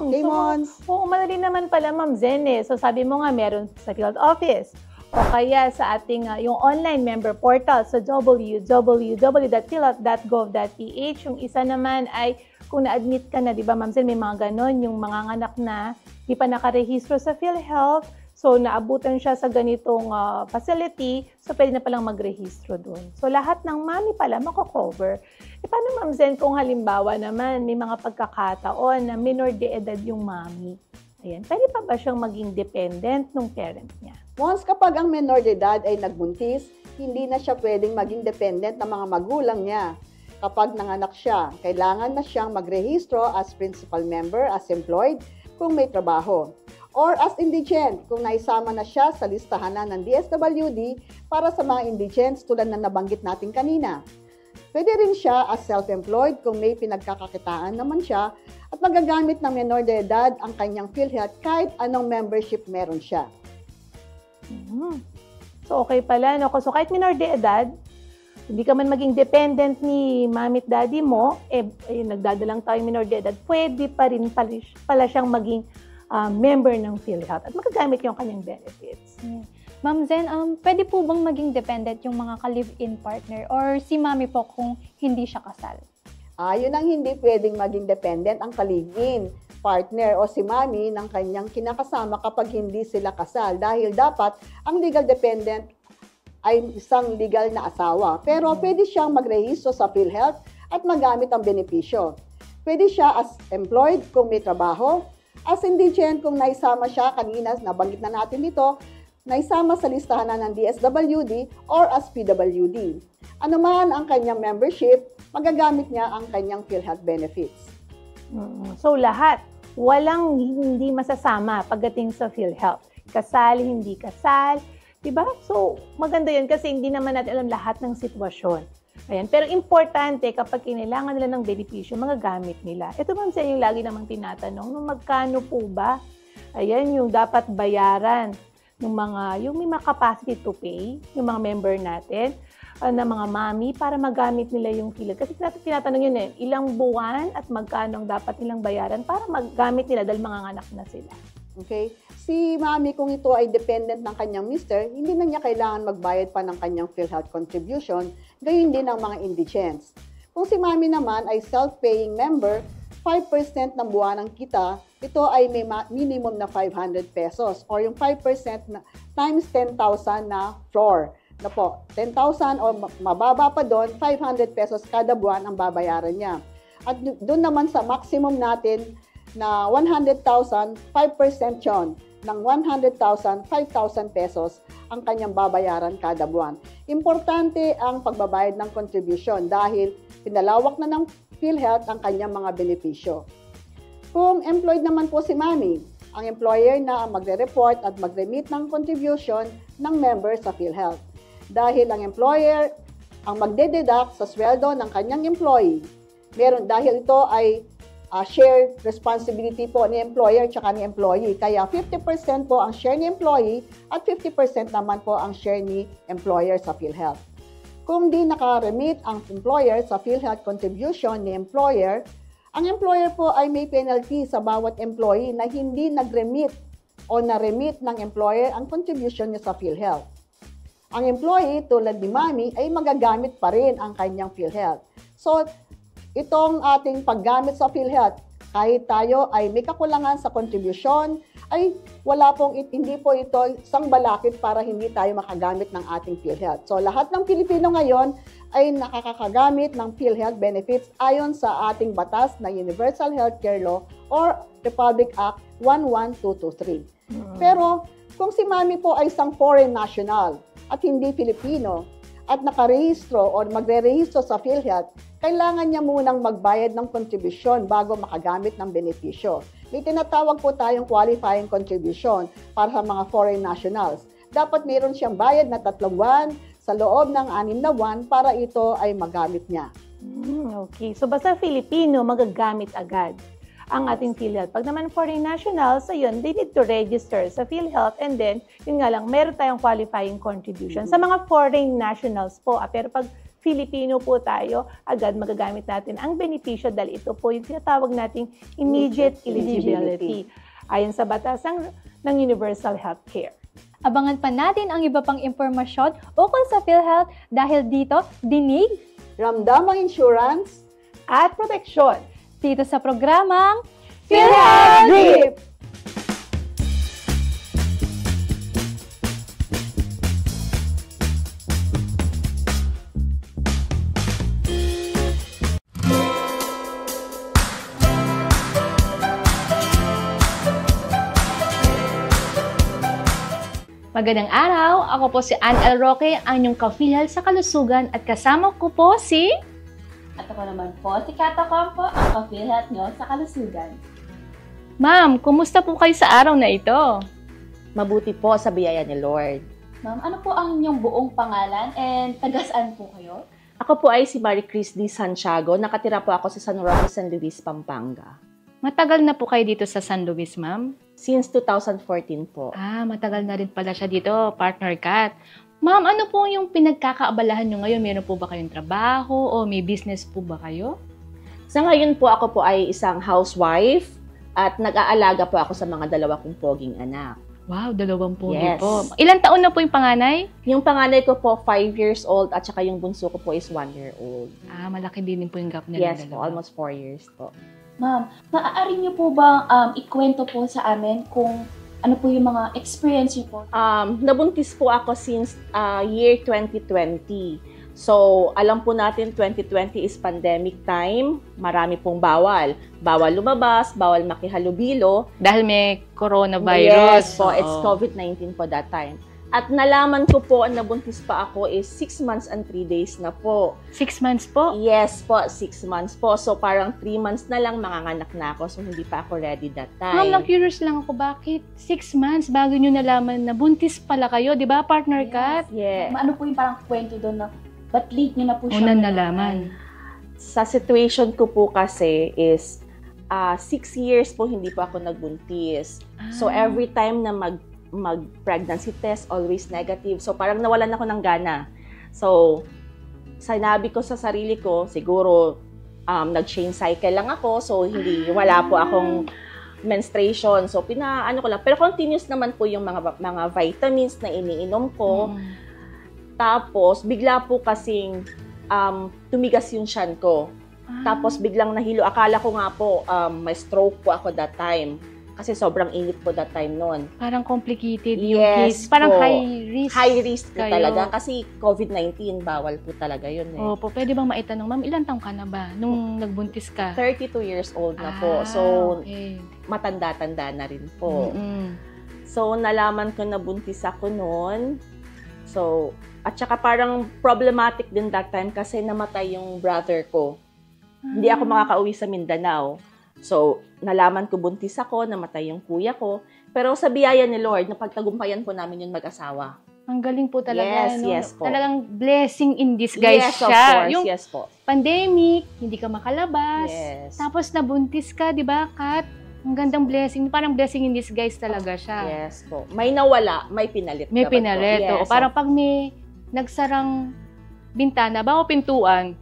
Okay, Mons? Oo, madali naman pala, Ma'am Zen eh. So sabi mo nga, meron sa field office o kaya sa ating yung online member portal sa www.philhealth.gov.ph. Yung isa naman ay kung na-admit ka na, di ba, Ma'am Zen, may mga ganon, yung mga anak na di pa nakarehistro sa PhilHealth. So, naabutan siya sa ganitong facility, so pwede na palang magrehistro doon. So, lahat ng mami pala mako-cover. E paano, Ma'am Zen, kung halimbawa naman may mga pagkakataon na minor de edad yung mami? Ayan, pwede pa ba siyang maging dependent ng parent niya? Once kapag ang minor de edad ay nagbuntis, hindi na siya pwedeng maging dependent ng mga magulang niya. Kapag nanganak siya, kailangan na siyang magrehistro as principal member, as employed, kung may trabaho. Or as indigent, kung naisama na siya sa listahan na ng DSWD para sa mga indigents tulad na nabanggit natin kanina. Pwede rin siya as self-employed kung may pinagkakakitaan naman siya at magagamit ng menor de edad ang kanyang PhilHealth kahit anong membership meron siya. So okay pala, no? So kahit menor de edad, hindi ka man maging dependent ni mami at daddy mo, nagdadalang tayong menor de edad, pwede pa rin pala siyang maging member ng PhilHealth at magagamit yung kanyang benefits. Ma'am Zen, pwede po bang maging dependent yung mga ka-live-in partner or si mami po kung hindi siya kasal? Yun ang hindi pwedeng maging dependent ang ka-live-in partner o si mami ng kanyang kinakasama kapag hindi sila kasal dahil dapat ang legal dependent ay isang legal na asawa. Pero pwede siyang magrehistro sa PhilHealth at magamit ang benepisyo. Pwede siya as employed kung may trabaho, as indigent kung naisama siya, kanina nabanggit na natin dito, naisama sa listahan na ng DSWD or as PWD. Ano man ang kanyang membership, magagamit niya ang kanyang PhilHealth benefits. So lahat, walang hindi masasama pagdating sa PhilHealth. Kasal, hindi kasal, diba? So maganda yun kasi hindi naman natin alam lahat ng sitwasyon. Ayan. Pero importante kapag kinailangan nila ng benepisyo, magagamit nila. Ito man sa yung lagi namang tinatanong, magkano po ba? Ayan, yung dapat bayaran ng mga, yung may mga capacity to pay, yung mga member natin, na mga mami, para magamit nila yung PhilHealth. Kasi tinatanong yun ilang buwan at magkano ang dapat nilang bayaran para magamit nila dahil mga anak na sila. Okay? Si mami, kung ito ay dependent ng kanyang mister, hindi na niya kailangan magbayad pa ng kanyang PhilHealth contribution, gayon din ang mga indigents. Kung si mami naman ay self-paying member, 5% ng buwanang kita, ito ay may minimum na 500 pesos or yung 5% na times 10,000 na floor. Na po, 10,000 o mababa pa doon, 500 pesos kada buwan ang babayaran niya. At doon naman sa maximum natin na 100,000, 5% yun. Ng 100,000, 5,000 pesos ang kanyang babayaran kada buwan. Importante ang pagbabayad ng contribution dahil pinalawak na ng PhilHealth ang kanyang mga benepisyo. Kung employed naman po si Mami, ang employer na ang magre-report at mag-remit ng contribution ng member sa PhilHealth. Dahil ang employer ang magdededuct sa sweldo ng kanyang employee. Dahil ito ay shared responsibility po ni employer at ni employee. Kaya 50% po ang share ni employee at 50% naman po ang share ni employer sa PhilHealth. Kung di naka-remit ang employer sa PhilHealth contribution ni employer, ang employer po ay may penalty sa bawat employee na hindi nag-remit o na-remit ng employer ang contribution niya sa PhilHealth. Ang employee, tulad ni Mami, ay magagamit pa rin ang kanyang PhilHealth. So, itong ating paggamit sa PhilHealth, kahit tayo ay may kakulangan sa contribution, ay hindi po ito isang balakid para hindi tayo makagamit ng ating PhilHealth. So, lahat ng Pilipino ngayon ay nakakagamit ng PhilHealth benefits ayon sa ating batas na Universal Healthcare Law or Republic Act 11223. Pero, kung si Mami po ay isang foreign national at hindi Pilipino at nakarehistro o magre-rehistro sa PhilHealth, kailangan niya munang magbayad ng kontribusyon bago makagamit ng benepisyo. May tinatawag po tayong qualifying contribution para sa mga foreign nationals. Dapat mayroon siyang bayad na 3 buwan sa loob ng 6 na buwan para ito ay magamit niya. Okay, so basta Filipino, magagamit agad ang ating PhilHealth. Pag naman foreign nationals, ayun, they need to register sa PhilHealth and then, yun nga lang, meron tayong qualifying contribution. Sa mga foreign nationals po, pero pag Filipino po tayo, agad magagamit natin ang benepisyo dahil ito po yung tinatawag nating immediate eligibility ayon sa batas ng Universal Healthcare. Abangan pa natin ang iba pang impormasyon ukol sa PhilHealth dahil dito, dinig, ramdam ang insurance, at proteksyon dito sa programang PhilHealth Drip! Magandang araw, ako po si Ann L. Roque, ang inyong ka-PhilHealth sa kalusugan at kasama ko po si... At ako naman po si Kata Campo, ang ka-PhilHealth nyo sa kalusugan. Ma'am, kumusta po kayo sa araw na ito? Mabuti po sa biyaya ni Lord. Ma'am, ano po ang inyong buong pangalan and taga-saan po kayo? Ako po ay si Marie Chris D. Santiago. Nakatira po ako sa San Roque, San Luis, Pampanga. Matagal na po kayo dito sa San Luis, ma'am? Since 2014 po. Matagal na rin pala siya dito, partner Kat. Ma'am, ano po yung pinagkakaabalahan nyo ngayon? Meron po ba kayong trabaho o may business po ba kayo? Sa ngayon po, ako po ay isang housewife at nag-aalaga po ako sa mga 2 kong poging anak. Wow, 2 pogi po. Ilang taon na po yung panganay? Yung panganay ko po, 5 years old at saka yung bunso ko po is 1 year old. Malaki din po yung gap nila. Yes po, almost 4 years po. Ma'am, maaari niyo po ba ikwento po sa amin kung ano po yung mga experience niyo po? Nabuntis po ako since year 2020. So, alam po natin 2020 is pandemic time. Marami pong bawal. Bawal lumabas, bawal makihalubilo. Dahil may coronavirus. Yes po, it's COVID-19 po that time. At nalaman ko po, nabuntis pa ako is 6 months and 3 days na po. 6 months po? Yes po, 6 months po. So, parang 3 months na lang manganganak na ako. So, hindi pa ako ready that time. Ma'am, na-curious lang ako, bakit 6 months bago nyo nalaman na buntis pala kayo? Di ba, partner Kat? Yes. Ano po yung parang kwento doon na ba't late nyo na po siya? Unang nalaman. Sa situation ko po kasi is 6 years po hindi po ako nagbuntis. So, every time na mag-pregnancy test, always negative. So, parang nawalan ako ng gana. So, sinabi ko sa sarili ko, siguro, nag-change cycle lang ako. So, wala po akong menstruation. So, ko lang. Pero continuous naman po yung mga vitamins na iniinom ko. Tapos, bigla po kasing tumigas yung tiyan ko. Tapos, biglang nahilo. Akala ko nga po, may stroke po ako that time. Kasi sobrang init po that time noon. Parang complicated yung case. Parang po. high risk. High risk po kayo. talaga. Kasi COVID-19, bawal po talaga yun eh. Opo, pwede bang maitanong, ma'am, ilang taong ka na ba nung nagbuntis ka? 32 years old na po. So, matanda-tanda na rin po. So, nalaman ko na buntis ako noon. So, at saka parang problematic din that time kasi namatay yung brother ko. Hindi ako makakauwi sa Mindanao. So, nalaman ko buntis ako, namatay yung kuya ko. Pero sa biyaya ni Lord, napagtagumpayan po namin yung mag-asawa. Ang galing po talaga. Yes, no? yes po. Talagang blessing in disguise Yes, of siya. course. Yung Yes po. pandemic, hindi ka makalabas. Yes. Tapos nabuntis ka, di ba, Kat? Ang gandang blessing. Parang blessing in disguise talaga siya. Yes po. May nawala, may pinalit. May dapat pinalit. po. Oo. Yes, Parang pag may nagsarang bintana, bago pintuan,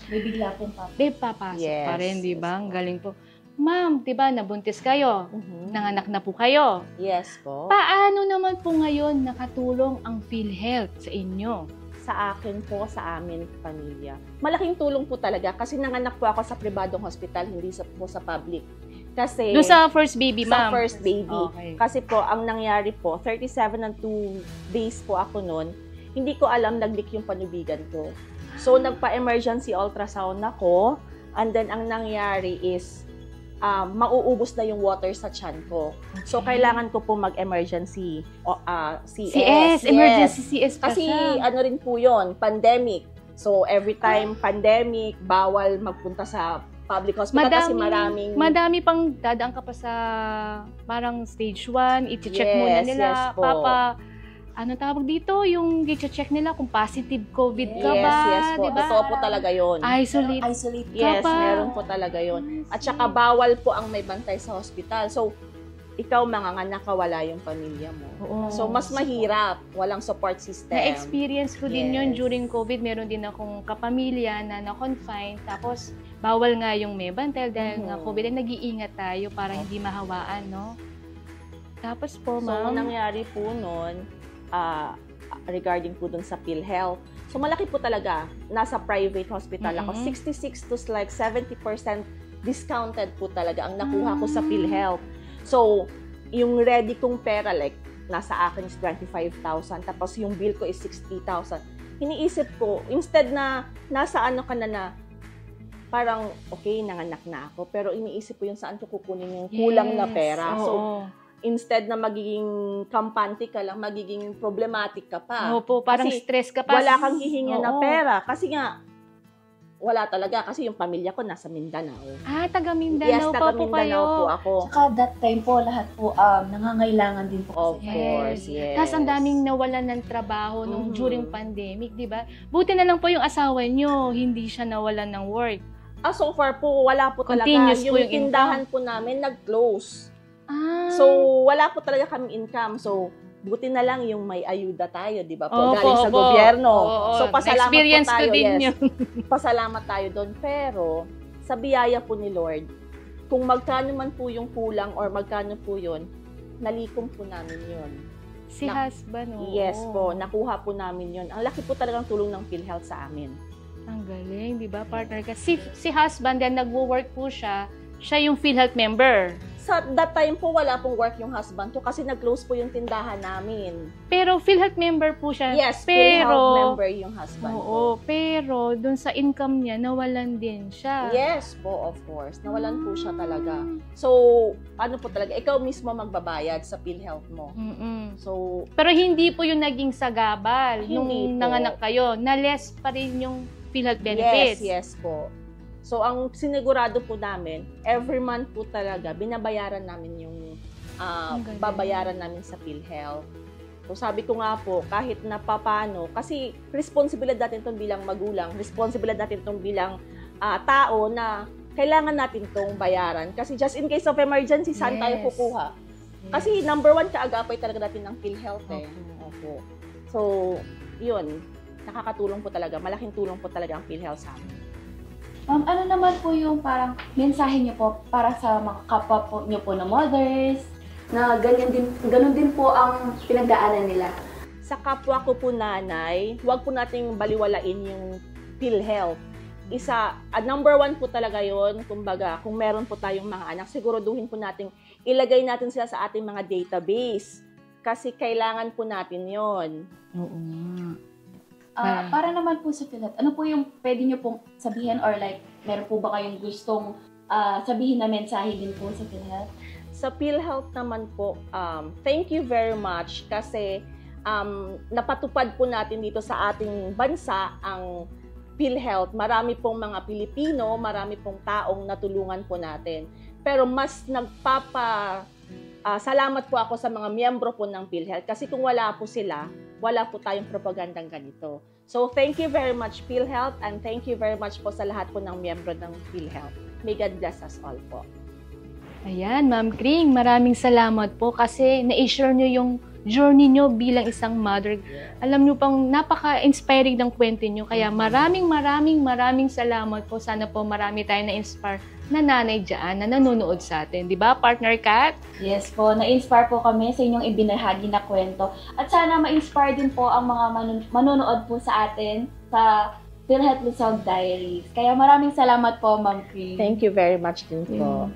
May bigla pong may papasok Yes, pa rin, di ba? yes Ang galing po. Ma'am, di ba, nabuntis kayo. Nanganak na po kayo. Yes po. Paano naman po ngayon nakatulong ang PhilHealth sa inyo? Sa akin po, sa amin, pamilya. Malaking tulong po talaga kasi nanganak po ako sa pribadong hospital, hindi po sa public. Kasi Doon sa first baby, sa ma'am? first baby. Okay. Kasi po, ang nangyari po, 37 and 2 days po ako noon, hindi ko alam nag-leak yung panubigan ko. So, nagpa-emergency ultrasound ako, and then ang nangyari is, mauubos na yung water sa tiyan ko. So, kailangan ko po mag-emergency CS. Emergency CS pa Kasi siya. ano rin po yun, pandemic. So, every time pandemic, bawal magpunta sa public hospital kasi maraming... Madami pang dadaan ka pa sa parang stage 1, i-check Yes, muna nila. yes po. Ano tawag dito? Yung i-check nila kung positive COVID ka ba? Yes po. Diba? Totoo po talaga yun. isolate ka Yes, pa. meron po talaga yun. At saka bawal po ang may bantay sa hospital. So, ikaw manganganak ka, wala yung pamilya mo. Oo. So, mas mahirap. Walang support system. Na-experience ko din yun Yes. during COVID. Meron din akong kapamilya na na-confine. Tapos, bawal nga yung may bantay dahil nga COVID. Ay, nag-iingat tayo para hindi mahawaan, no? Tapos po, So, ma'am. nangyari po nun, regarding po dun sa PhilHealth. So, malaki po talaga. Nasa private hospital ako. 66 to like 70% discounted po talaga ang nakuha ko sa PhilHealth. So, yung ready kong pera, like, nasa akin is 25,000. Tapos, yung bill ko is 60,000. Iniisip ko, instead na nasa ano ka na parang, okay, nanganak na ako. Pero iniisip ko yung saan ko kukunin yung kulang na pera. Oo. So, instead na magiging kampante ka lang, magiging problematic ka pa. Opo, parang Kasi stress ka pa. wala kang hihinga na Oo. pera. Kasi nga, wala talaga. Kasi yung pamilya ko nasa Mindanao. Taga Mindanao Yes, pa taga po Mindanao kayo. po ako. Saka that time po, lahat po nangangailangan din po. Of course, yes. Tapos ang daming nawalan ng trabaho nung during pandemic, di ba? Buti na lang po yung asawa nyo, hindi siya nawalan ng work. So far po, wala po talaga. Continuous po Yung yung tindahan po namin, nag-close. So, wala po talaga kaming income. So, buti na lang yung may ayuda tayo, di ba po? Galing sa gobyerno. So, pasalamat experience po tayo. ko din Yes. yun. Pasalamat tayo doon. Pero, sa biyaya po ni Lord, kung magkano man po yung kulang or magkano po yun, nalikom po namin yun. Si husband, oo. Yes po, nakuha po namin yun. Ang laki po talagang tulong ng PhilHealth sa amin. Ang galing, di ba, partner ka? Si husband, then nagwo-work po siya yung PhilHealth member. Sa that time po, wala pong work yung husband ko kasi nag-close po yung tindahan namin. Pero PhilHealth member po siya. Yes, pero, PhilHealth member yung husband ko. Oo, pero dun sa income niya, nawalan din siya. Yes po, of course. Nawalan po siya talaga. So, ano po talaga, ikaw mismo magbabayad sa PhilHealth mo. So, pero hindi po yung naging sagabal nung Hindi po. nanganak kayo. Na-less pa rin yung PhilHealth benefits. Yes po. So, ang sinigurado po namin, every month po talaga, binabayaran namin yung babayaran namin sa PhilHealth. So, sabi ko nga po, kahit na papano, kasi responsibilidad natin itong bilang magulang, responsibilidad natin itong bilang tao na kailangan natin itong bayaran. Kasi just in case of emergency, saan tayo kukuha? Kasi number 1 kaagapay talaga natin ng PhilHealth eh. Opo. So, yun. Nakakatulong po talaga. Malaking tulong po talaga ang PhilHealth sa amin. Ma'am, ano naman po yung parang mensahe niyo po para sa mga kapwa po niyo po na mothers na ganun din po ang pinagdaanan nila? Sa kapwa ko po nanay, huwag po nating baliwalain yung PhilHealth. Number 1 po talaga yon. Kumbaga, kung meron po tayong mga anak, siguraduhin po nating ilagay natin sila sa ating mga database. Kasi kailangan po natin yon. Oo. Para naman po sa PhilHealth, ano po yung pwede niyo pong sabihin or like, meron po ba kayong gustong sabihin na mensahe din po sa PhilHealth? Sa PhilHealth naman po, thank you very much kasi napatupad po natin dito sa ating bansa ang PhilHealth. Marami pong mga Pilipino, marami pong taong natulungan po natin. Pero mas salamat po ako sa mga miyembro po ng PhilHealth kasi kung wala po sila, wala po tayong propagandang ganito. So, thank you very much, PhilHealth, and thank you very much po sa lahat po ng miyembro ng PhilHealth. May God bless us all po. Ayan, Ma'am Kring, maraming salamat po kasi na-share nyo yung journey nyo bilang isang mother. Alam nyo pang napaka-inspiring ng kwento nyo. Kaya maraming salamat po. Sana po marami tayong na-inspire na nanay dyan na nanonood sa atin. Di ba, Partner Kat? Yes po, na-inspire po kami sa inyong ibinahagi na kwento. At sana ma-inspire din po ang mga manonood po sa atin sa PhilHealth Luzon Diaries. Kaya maraming salamat po, Ma'am Kring. Thank you very much din po.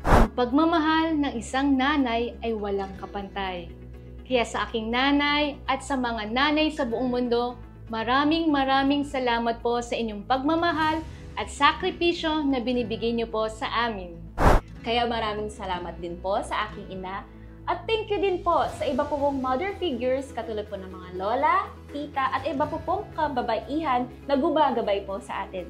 Ang pagmamahal ng isang nanay ay walang kapantay. Kaya sa aking nanay at sa mga nanay sa buong mundo, maraming salamat po sa inyong pagmamahal at sakripisyo na binibigay niyo po sa amin. Kaya maraming salamat din po sa aking ina at thank you din po sa iba po pong mother figures katulad po ng mga lola, tita at iba po pong kababaihan na gumagabay po sa atin.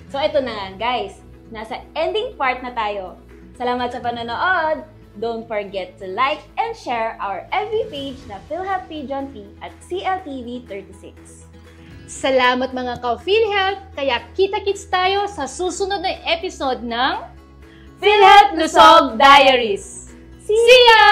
So ito na nga guys, nasa ending part na tayo. Salamat sa panonood! Don't forget to like and share our FB page na PhilHealth Region T at CLTV36. Salamat mga ka-PhilHealth! Kaya kita-kits tayo sa susunod na episode ng PhilHealth Luzon Diaries! See ya!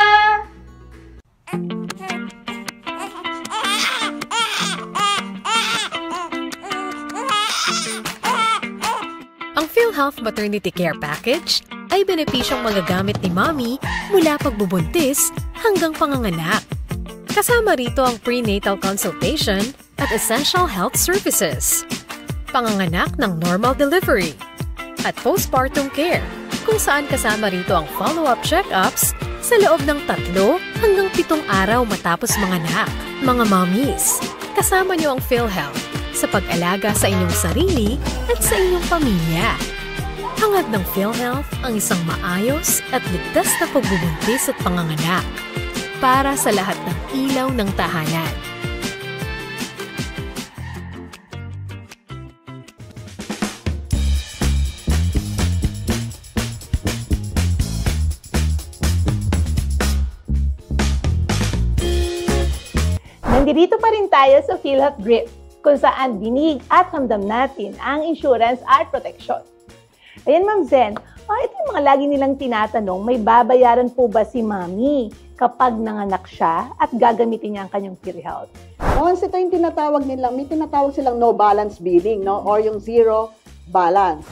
Ang PhilHealth Maternity Care Package ay benepisyong magagamit ni Mommy mula pagbubuntis hanggang panganganak. Kasama rito ang prenatal consultation at essential health services, panganganak ng normal delivery, at postpartum care kung saan kasama rito ang follow-up check-ups sa loob ng 3 hanggang 7 araw matapos manganak. Mga mommies, kasama niyo ang PhilHealth sa pag-alaga sa inyong sarili at sa inyong pamilya. Hangad ng PhilHealth ang isang maayos at ligtas na pagbubuntis at panganganak para sa lahat ng ilaw ng tahanan. Nandito pa rin tayo sa PhilHealth Brief, kung saan dinig at ramdam natin ang insurance at protection. Ayan, Ma'am Zen, ito yung mga lagi nilang tinatanong, may babayaran po ba si Mami kapag nanganak siya at gagamitin niya ang kanyang PhilHealth? Once ito yung tinatawag nilang, may tinatawag silang no balance billing, no? Or yung zero balance.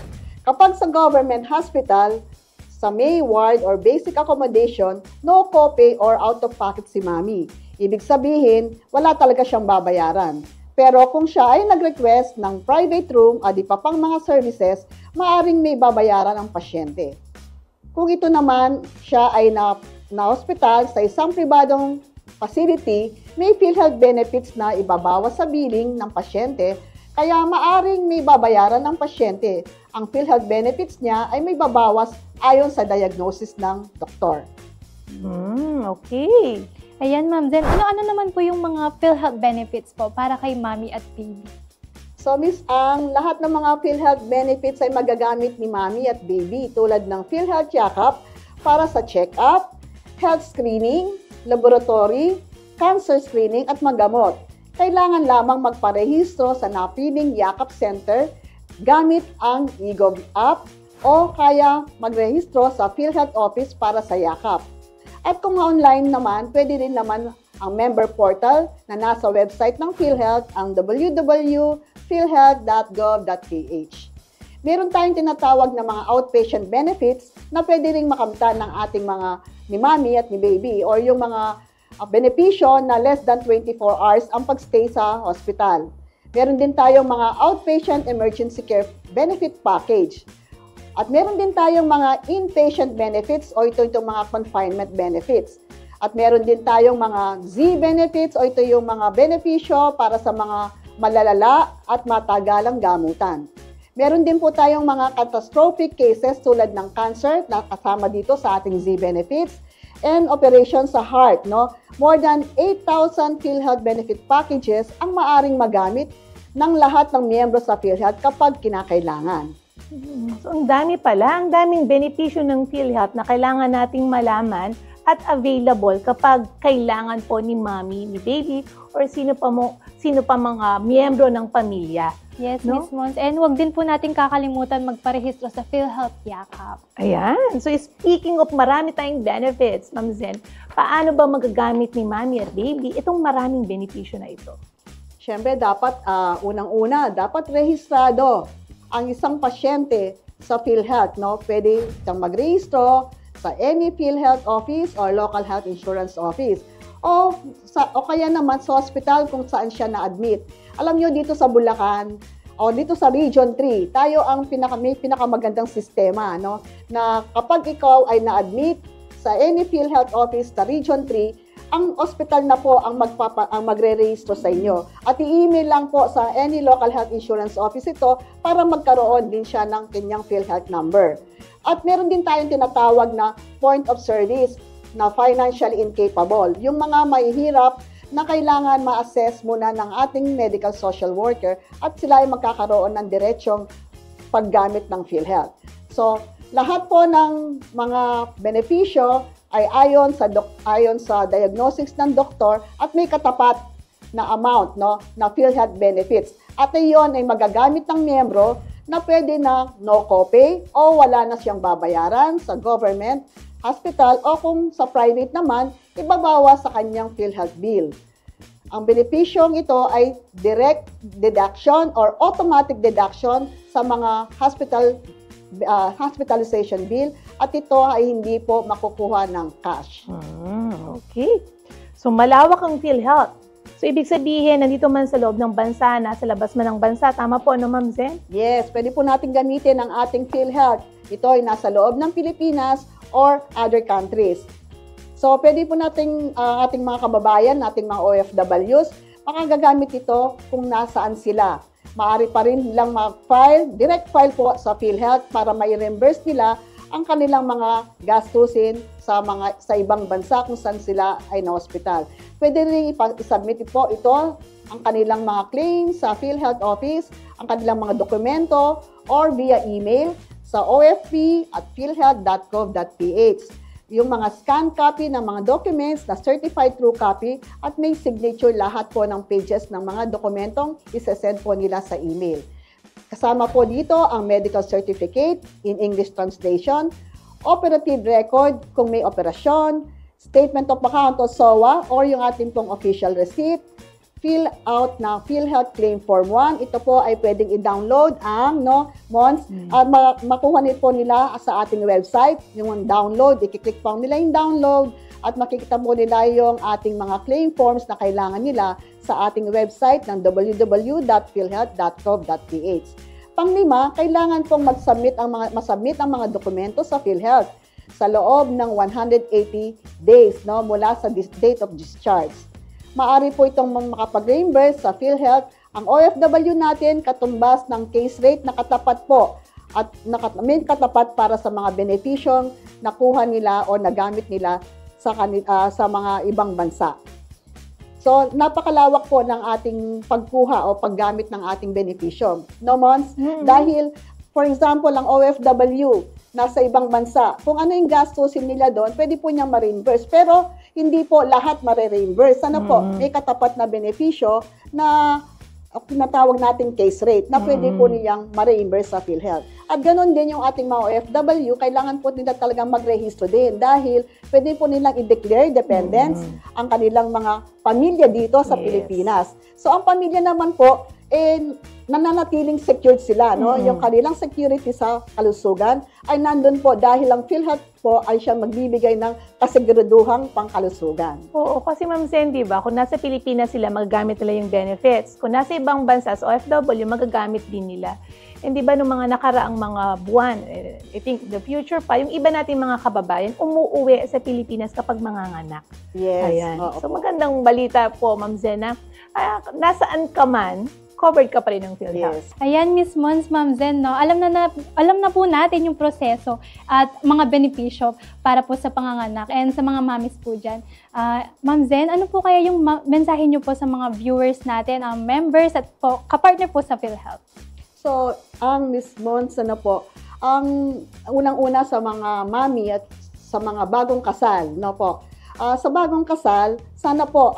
Kapag sa government hospital, sa May ward or basic accommodation, no copay or out-of-pocket si Mami. Ibig sabihin, wala talaga siyang babayaran. Pero kung siya ay nag-request ng private room o di pa pang mga services, maaring may babayaran ang pasyente. Kung ito naman, siya ay na-hospital sa isang pribadong facility, may PhilHealth benefits na ibabawas sa billing ng pasyente, kaya maaring may babayaran ng pasyente. Ang PhilHealth benefits niya ay may babawas ayon sa diagnosis ng doktor. Okay. Ayan, Ma'am Zen. Ano naman po yung mga PhilHealth benefits po para kay Mommy at Baby? So, Miss, ang lahat ng mga PhilHealth benefits ay magagamit ni Mommy at Baby tulad ng PhilHealth Check-up para sa check-up, health screening, laboratory, cancer screening at manggamot. Kailangan lamang magparehistro sa napiling Yakap Center gamit ang eGov app o kaya magrehistro sa PhilHealth Office para sa Yakap. At kung online naman, pwede rin naman ang member portal na nasa website ng PhilHealth, ang www.philhealth.gov.ph. Meron tayong tinatawag na mga outpatient benefits na pwede rin makamtan ng ating mga ni Mommy at ni Baby or yung mga benepisyo na less than 24 hours ang pagstay sa hospital. Meron din tayong mga outpatient emergency care benefit package. At meron din tayong mga inpatient benefits o itong mga confinement benefits. At meron din tayong mga Z benefits o ito yung mga benepisyo para sa mga malalala at matagalang gamutan. Meron din po tayong mga catastrophic cases tulad ng cancer na kasama dito sa ating Z benefits and operation sa heart. No? More than 8,000 PhilHealth benefit packages ang maaring magamit ng lahat ng miyembro sa PhilHealth kapag kinakailangan. So, ang dami pala, ang daming benepisyo ng PhilHealth na kailangan nating malaman at available kapag kailangan po ni mommy, ni baby, or sino pa mga miyembro ng pamilya. Yes, no? Miss Mons. And wag din po natin kakalimutan magparehistro sa PhilHealth Yakap. Ayan. So, speaking of marami tayong benefits, Ma'am Zen, paano ba magagamit ni mommy at baby itong maraming benepisyo na ito? Siyempre, dapat, unang-una, dapat rehistrado ang isang pasyente sa PhilHealth, no? Pwede siyang magrehistro sa any PhilHealth office or local health insurance office. O kaya naman sa hospital kung saan siya na-admit. Alam nyo, dito sa Bulacan, o dito sa Region 3, tayo ang may pinakamagandang sistema, no? Na kapag ikaw ay na-admit sa any PhilHealth office sa Region 3, ang hospital na po ang magre-rehistro sa inyo. At i-email lang po sa any local health insurance office ito para magkaroon din siya ng kanyang PhilHealth number. At meron din tayong tinatawag na point of service na financially incapable. Yung mga mahihirap na kailangan ma-assess muna ng ating medical social worker at sila ay magkakaroon ng diretsyong paggamit ng PhilHealth. So, lahat po ng mga benepisyo ay ayon sa diagnosis ng doktor at may katapat na amount, no, na PhilHealth benefits. At iyon ay magagamit ng miyembro na pwede na no copay o wala na siyang babayaran sa government, hospital o kung sa private naman, ibabawa sa kanyang PhilHealth bill. Ang benepisyong ito ay direct deduction or automatic deduction sa mga hospitalization bill at ito ay hindi po makukuha ng cash. Okay. So, malawak ang PhilHealth. So, ibig sabihin, nandito man sa loob ng bansa, nasa labas man ng bansa. Tama po, ano, Ma'am Zen? Yes, pwede po natin gamitin ang ating PhilHealth. Ito ay nasa loob ng Pilipinas or other countries. So, pwede po nating ating mga kababayan, ating mga OFWs, makagagamit ito kung nasaan sila. Maaari pa rin nilang mag-file, direct file po sa PhilHealth para mai-reimburse nila ang kanilang mga gastusin sa ibang bansa kung saan sila ay na-hospital. Pwede rin i-submit po ito ang kanilang mga claims sa PhilHealth office, ang kanilang mga dokumento, or via email sa ofp@philhealth.gov.ph. Yung mga scan copy ng mga documents na certified true copy at may signature lahat po ng pages ng mga dokumentong isesend po nila sa email. Kasama po dito ang medical certificate in English translation, operative record kung may operasyon, statement of account o SOA or yung ating pong official receipt, fill out na PhilHealth Claim Form 1. Ito po ay pwedeng i-download makuha nito po nila sa ating website, yung download, i-click po nila yung download at makikita po nila yung ating mga claim forms na kailangan nila sa ating website ng www.philhealth.gov.ph. Panglima, kailangan pong masubmit ang mga dokumento sa PhilHealth sa loob ng 180 days mula sa date of discharge. Maaari po itong makapag-reimburse sa PhilHealth ang OFW natin katumbas ng case rate na katapat po at may katapat para sa mga benepisyong nakuha nila o nagamit nila sa mga ibang bansa. So, napakalawak po ng ating pagkuha o paggamit ng ating benepisyo. No, Mons? Dahil, for example, ang OFW nasa ibang bansa, kung ano yung gastusin nila doon, pwede po niyang ma-reimburse. Pero, hindi po lahat ma-reimburse. Ano po? May katapat na benepisyo na tinatawag nating case rate na pwede po niyang ma-reimburse sa PhilHealth. At ganoon din yung ating mga OFW, kailangan po nila talagang magrehistro din dahil pwede po nilang i-declare dependents ang kanilang mga pamilya dito sa Pilipinas. So ang pamilya naman po, nananatiling secured sila. Yung kanilang security sa kalusugan ay nandun po dahil ang PhilHealth po ay siya magbibigay ng kasiguraduhang pangkalusugan. Oo, kasi Ma'am Zen, di ba? Kung nasa Pilipinas sila, magagamit nila yung benefits. Kung nasa ibang bansa, sa OFW, magagamit din nila. Hindi ba nung mga nakaraang mga buwan, I think the future pa, yung iba nating mga kababayan, umuuwi sa Pilipinas kapag manganganak. Yes. Ayan. So magandang balita po, Ma'am Zen, na nasaan ka man, covered ka pa rin ng PhilHealth. Yes. Ayan, Miss Mons, Ma'am Zen, alam na po natin yung proseso at mga benepisyo para po sa panganganak and sa mga mamis po dyan. Ma'am Zen, ano po kaya yung mensahe nyo po sa mga viewers natin, members at po, kapartner po sa PhilHealth? So, ang Miss Mons, ano po, ang unang-una sa mga mami at sa mga bagong kasal, no po. Sa bagong kasal, sana po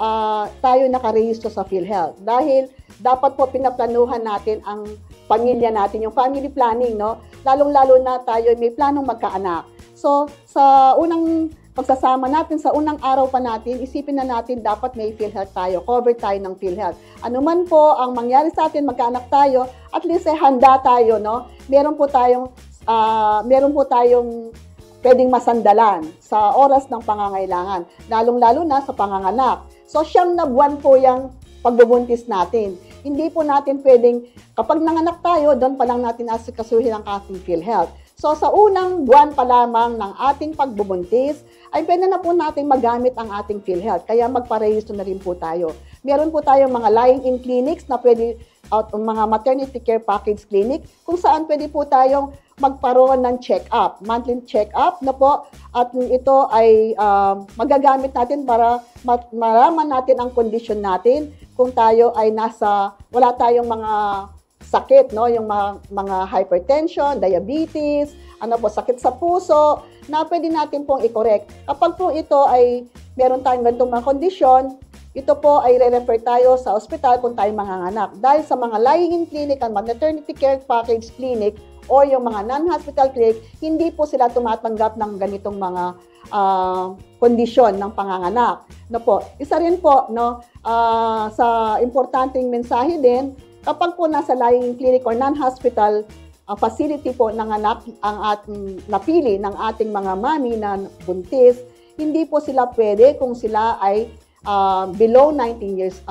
tayo nakarehistro sa PhilHealth dahil dapat po pinaplanuhan natin ang pamilya natin, yung family planning, no? Lalong-lalo na tayo may planong magkaanak. So, sa unang pagsasama natin, sa unang araw pa natin, isipin na natin dapat may PhilHealth tayo, cover tayo ng PhilHealth. Ano man po ang mangyari sa atin, magkaanak tayo, at least handa tayo, no? Meron po tayong pwedeng masandalan sa oras ng pangangailangan, lalong-lalo na sa panganganak. So, 9 na buwan po yung pagbubuntis natin. Hindi po natin pwedeng, kapag nanganak tayo, doon pa lang natin asikasuhin ang ating PhilHealth. So, sa unang buwan pa lamang ng ating pagbubuntis, ay pwede na po natin magamit ang ating PhilHealth. Kaya magparehistro na rin po tayo. Meron po tayong mga lying-in clinics na pwede, mga maternity care package clinic, kung saan pwede po tayong magparoon ng check-up, monthly check-up na po, at ito ay magagamit natin para malaman natin ang kondisyon natin kung tayo ay wala tayong mga sakit, no? Yung mga hypertension, diabetes, sakit sa puso, na pwede natin pong i-correct. Kapag po ito ay meron tayong ganitong mga kondisyon, ito po ay re-refer tayo sa ospital kung tayo manganganak. Dahil sa mga lying-in clinic and maternity care package clinic o yung mga non-hospital clinic, hindi po sila tumatanggap ng ganitong mga kondisyon ng panganganak. No po. Isa rin po, no, sa importanteng mensahe din, kapag po nasa lying-in clinic or non-hospital facility po ng anak ang ating napili ng ating mga mami na buntis, hindi po sila pwede kung sila ay below 19 years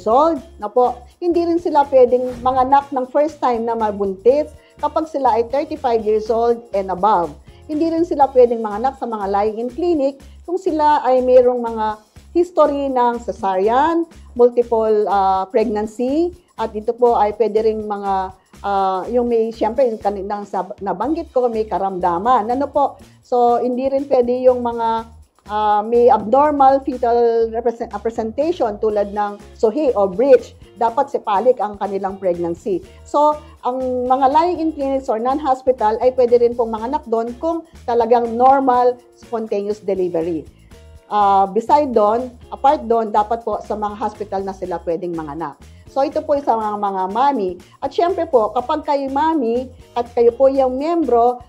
old, na po. Hindi rin sila pwedeng manganak ng first time na mabuntis kapag sila ay 35 years old and above. Hindi rin sila pwedeng manganak sa mga lying-in clinic kung sila ay mayroong mga history ng cesarean, multiple pregnancy, at ito po ay pwede rin mga yung may, siyempre, yung kaninang nabanggit ko, may karamdaman. Ano po? So, hindi rin pwede yung mga may abnormal fetal presentation tulad ng suhi o breech. Dapat sepalic ang kanilang pregnancy. So, ang mga lying-in clinics or non-hospital ay pwede rin pong manganak doon kung talagang normal spontaneous delivery. Beside doon, apart doon, dapat po sa mga hospital na sila pwedeng manganak. So, ito po sa mga mami. At syempre po, kapag kayo mami at kayo po yung miyembro,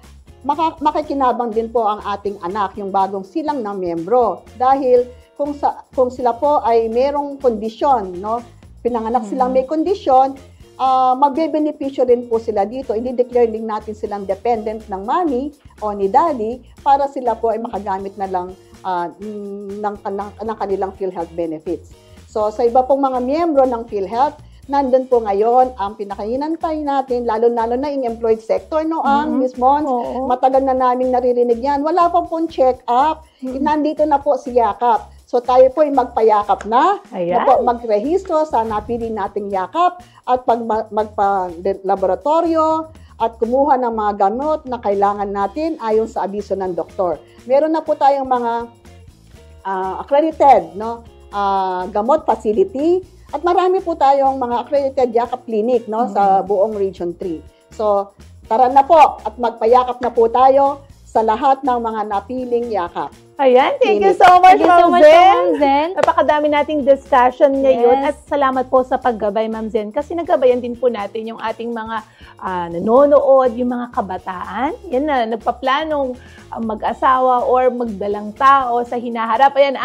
makikinabang din po ang ating anak, yung bagong silang na miyembro. Dahil kung sila po ay merong kondisyon, no? Pinanganak silang may kondisyon, magbe-benepisyo rin po sila dito. I-declare din natin silang dependent ng mami o ni daddy para sila po ay makagamit na lang ng kanilang PhilHealth benefits. So, sa iba pong mga miyembro ng PhilHealth, nandun po ngayon ang pinakahinantay natin, lalo-lalo na yung employed sector, no, Miss Mons. Matagal na namin naririnig yan. Wala pa pong check-up. Nandito na po si Yakap. So, tayo po ay magpayakap na. Po, magrehistro sa napili nating yakap at magpa-laboratorio at kumuha ng mga gamot na kailangan natin ayon sa abiso ng doktor. Meron na po tayong mga accredited, no, gamot facility. At marami po tayong mga accredited yakap clinic, no, sa buong Region 3. So, tara na po at magpayakap na po tayo sa lahat ng mga napiling yakap. Ayan, thank you so much, Ma'am Zen. Napakadami nating discussion ngayon at salamat po sa paggabay, Ma'am Zen. Kasi nagabayan din po natin yung ating mga nanonood, yung mga kabataan. Yan na, nagpaplanong mag-asawa or magdalang tao sa hinaharap. Ayan,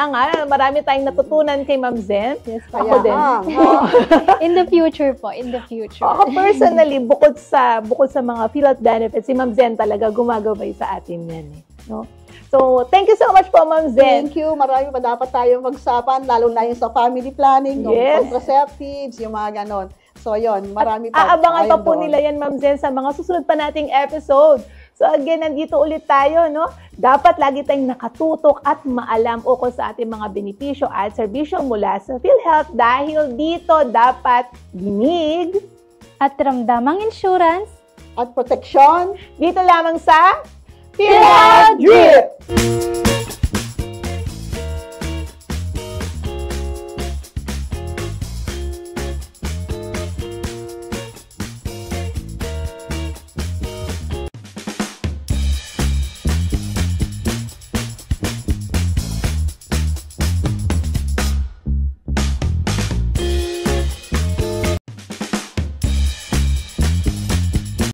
marami tayong natutunan kay Ma'am Zen. Yes, ako din. In the future po, in the future. Ako personally, bukod sa mga PhilHealth benefits, si Ma'am Zen talaga gumagabay sa atin yan. No? So, thank you so much po, Ma'am Zen. Thank you. Marami pa dapat tayong magsapan, lalo na yung sa family planning, yung contraceptives, yung mga ganon. So, yun, marami pa. Aabangan pa po nila yan, Ma'am Zen, sa mga susunod pa nating episode. So, again, nandito ulit tayo, no? Dapat lagi tayong nakatutok at maalam ukol sa ating mga benepisyo at serbisyo mula sa PhilHealth dahil dito dapat dinig at ramdamang insurance at proteksyon dito lamang sa PhilHealth Drip!